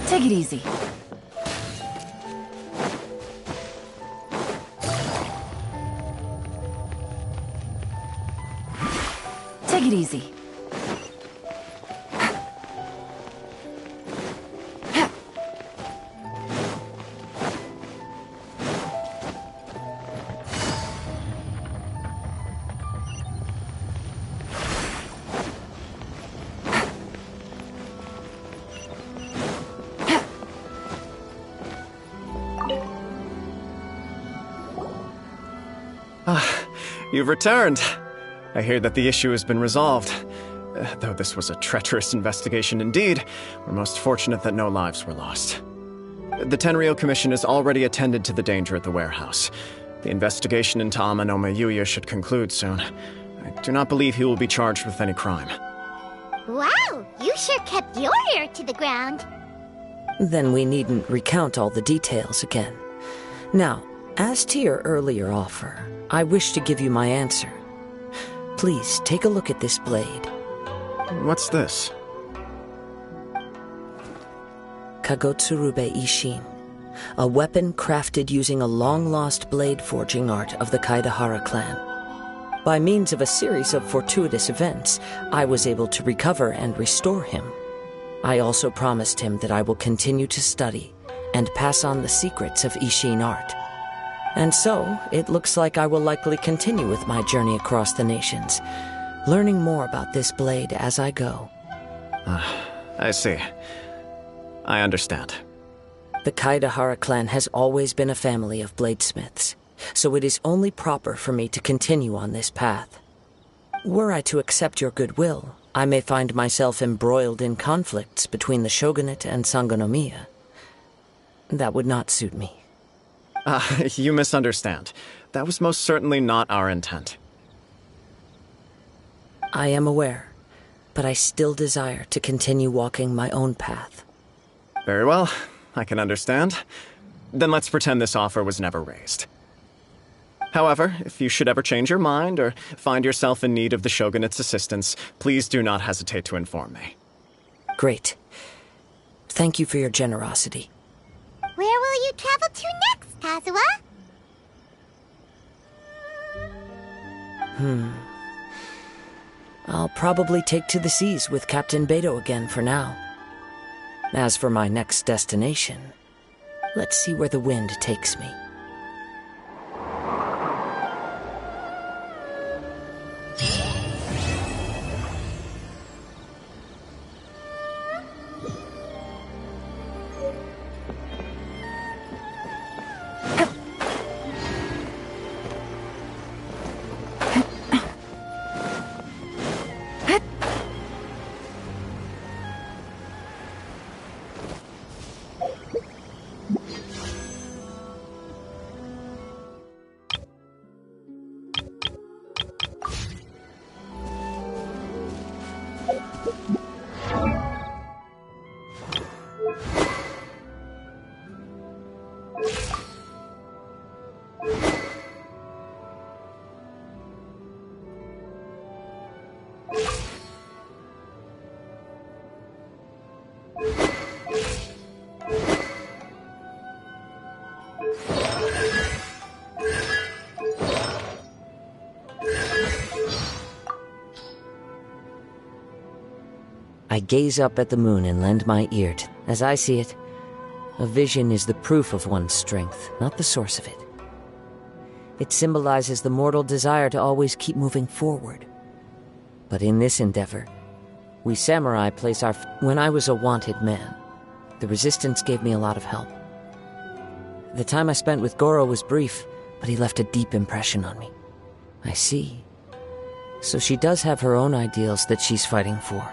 Take it easy. Take it easy. You've returned. I hear that the issue has been resolved. Though this was a treacherous investigation indeed, we're most fortunate that no lives were lost. The Tenryou Commission has already attended to the danger at the warehouse. The investigation into Amano Mayuya should conclude soon. I do not believe he will be charged with any crime. Wow, you sure kept your ear to the ground. Then we needn't recount all the details again. Now, as to your earlier offer, I wish to give you my answer. Please take a look at this blade. What's this? Kagotsurube Ishin, a weapon crafted using a long-lost blade forging art of the Kaidahara clan. By means of a series of fortuitous events, I was able to recover and restore him. I also promised him that I will continue to study and pass on the secrets of Ishin art. And so, it looks like I will likely continue with my journey across the nations, learning more about this blade as I go. I see. I understand. The Kaidahara clan has always been a family of bladesmiths, so it is only proper for me to continue on this path. Were I to accept your goodwill, I may find myself embroiled in conflicts between the shogunate and Sangonomiya. That would not suit me. You misunderstand. That was most certainly not our intent. I am aware, but I still desire to continue walking my own path. Very well, I can understand. Then let's pretend this offer was never raised. However, if you should ever change your mind or find yourself in need of the Shogunate's assistance, please do not hesitate to inform me. Great. Thank you for your generosity. Where will you travel to next, Kazuha? I'll probably take to the seas with Captain Beto again for now. As for my next destination, let's see where the wind takes me. I gaze up at the moon and lend my ear to. As I see it, a vision is the proof of one's strength, not the source of it. It symbolizes the mortal desire to always keep moving forward. But in this endeavor, we samurai place our... When I was a wanted man, the Resistance gave me a lot of help. The time I spent with Goro was brief, but he left a deep impression on me. I see. So she does have her own ideals that she's fighting for.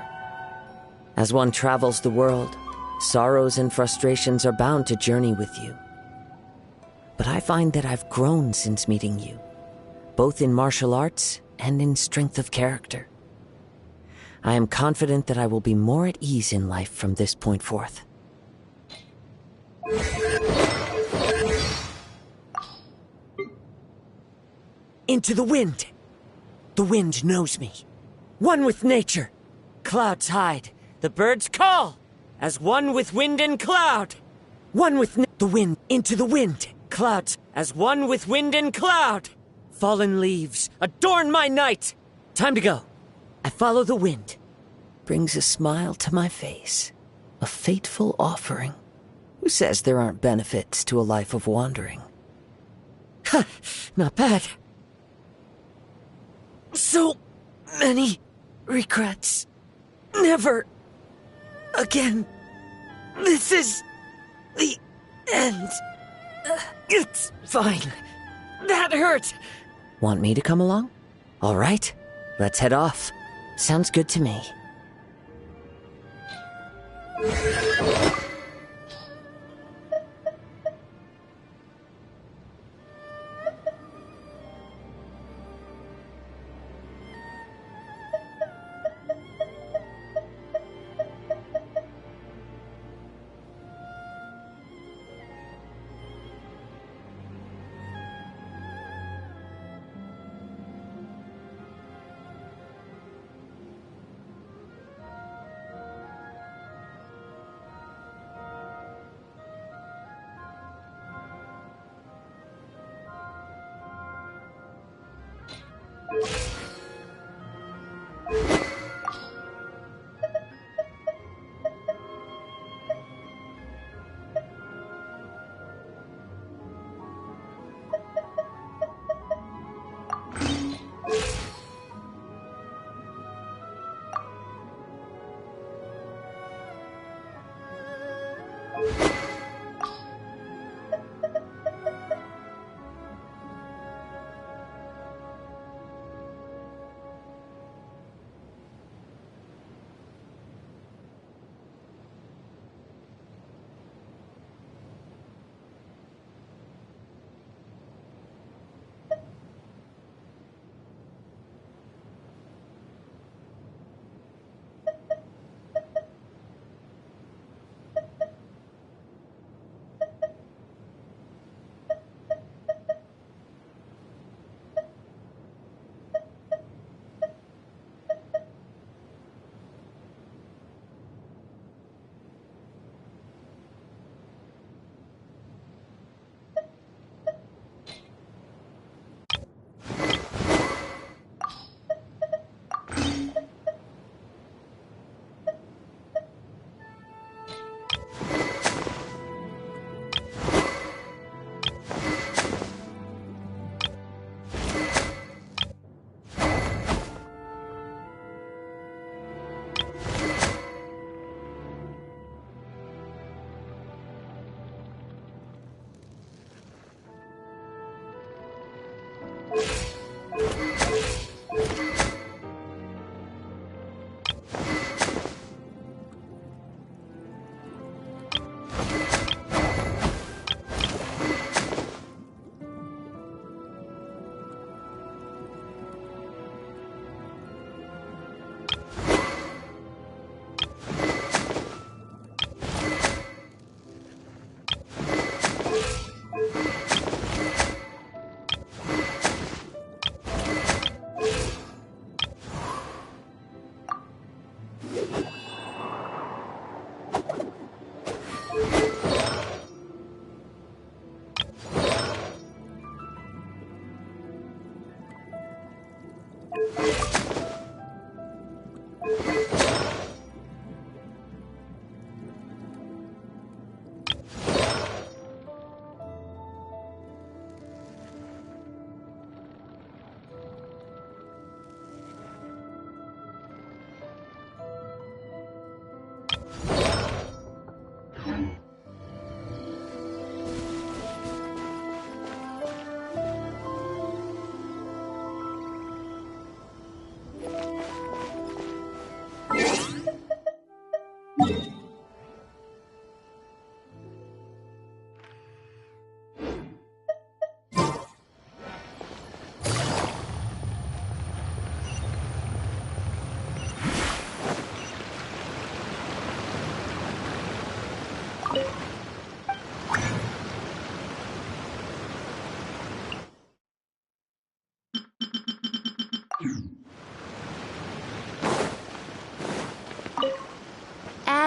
As one travels the world, sorrows and frustrations are bound to journey with you. But I find that I've grown since meeting you, both in martial arts and in strength of character. I am confident that I will be more at ease in life from this point forth. Into the wind! The wind knows me. One with nature. Clouds hide. The birds call. As one with wind and cloud. One with the wind. Into the wind. Clouds. As one with wind and cloud. Fallen leaves. Adorn my night. Time to go. I follow the wind. Brings a smile to my face. A fateful offering. Who says there aren't benefits to a life of wandering? Ha! Not bad. So many regrets. Never again. This is the end. It's fine. That hurt. Want me to come along? All right. Let's head off. Sounds good to me.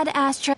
Add Astra.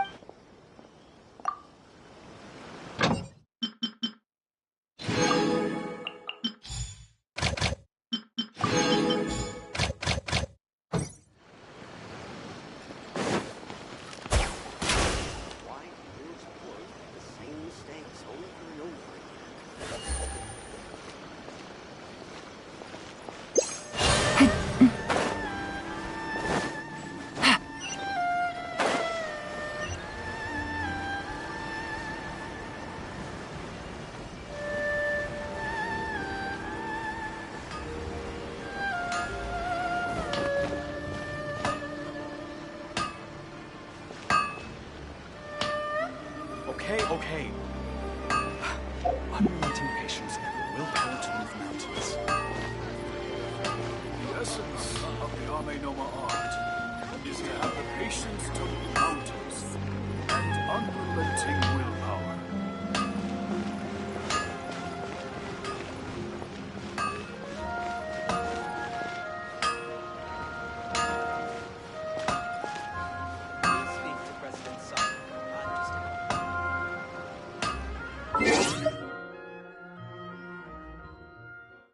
Okay,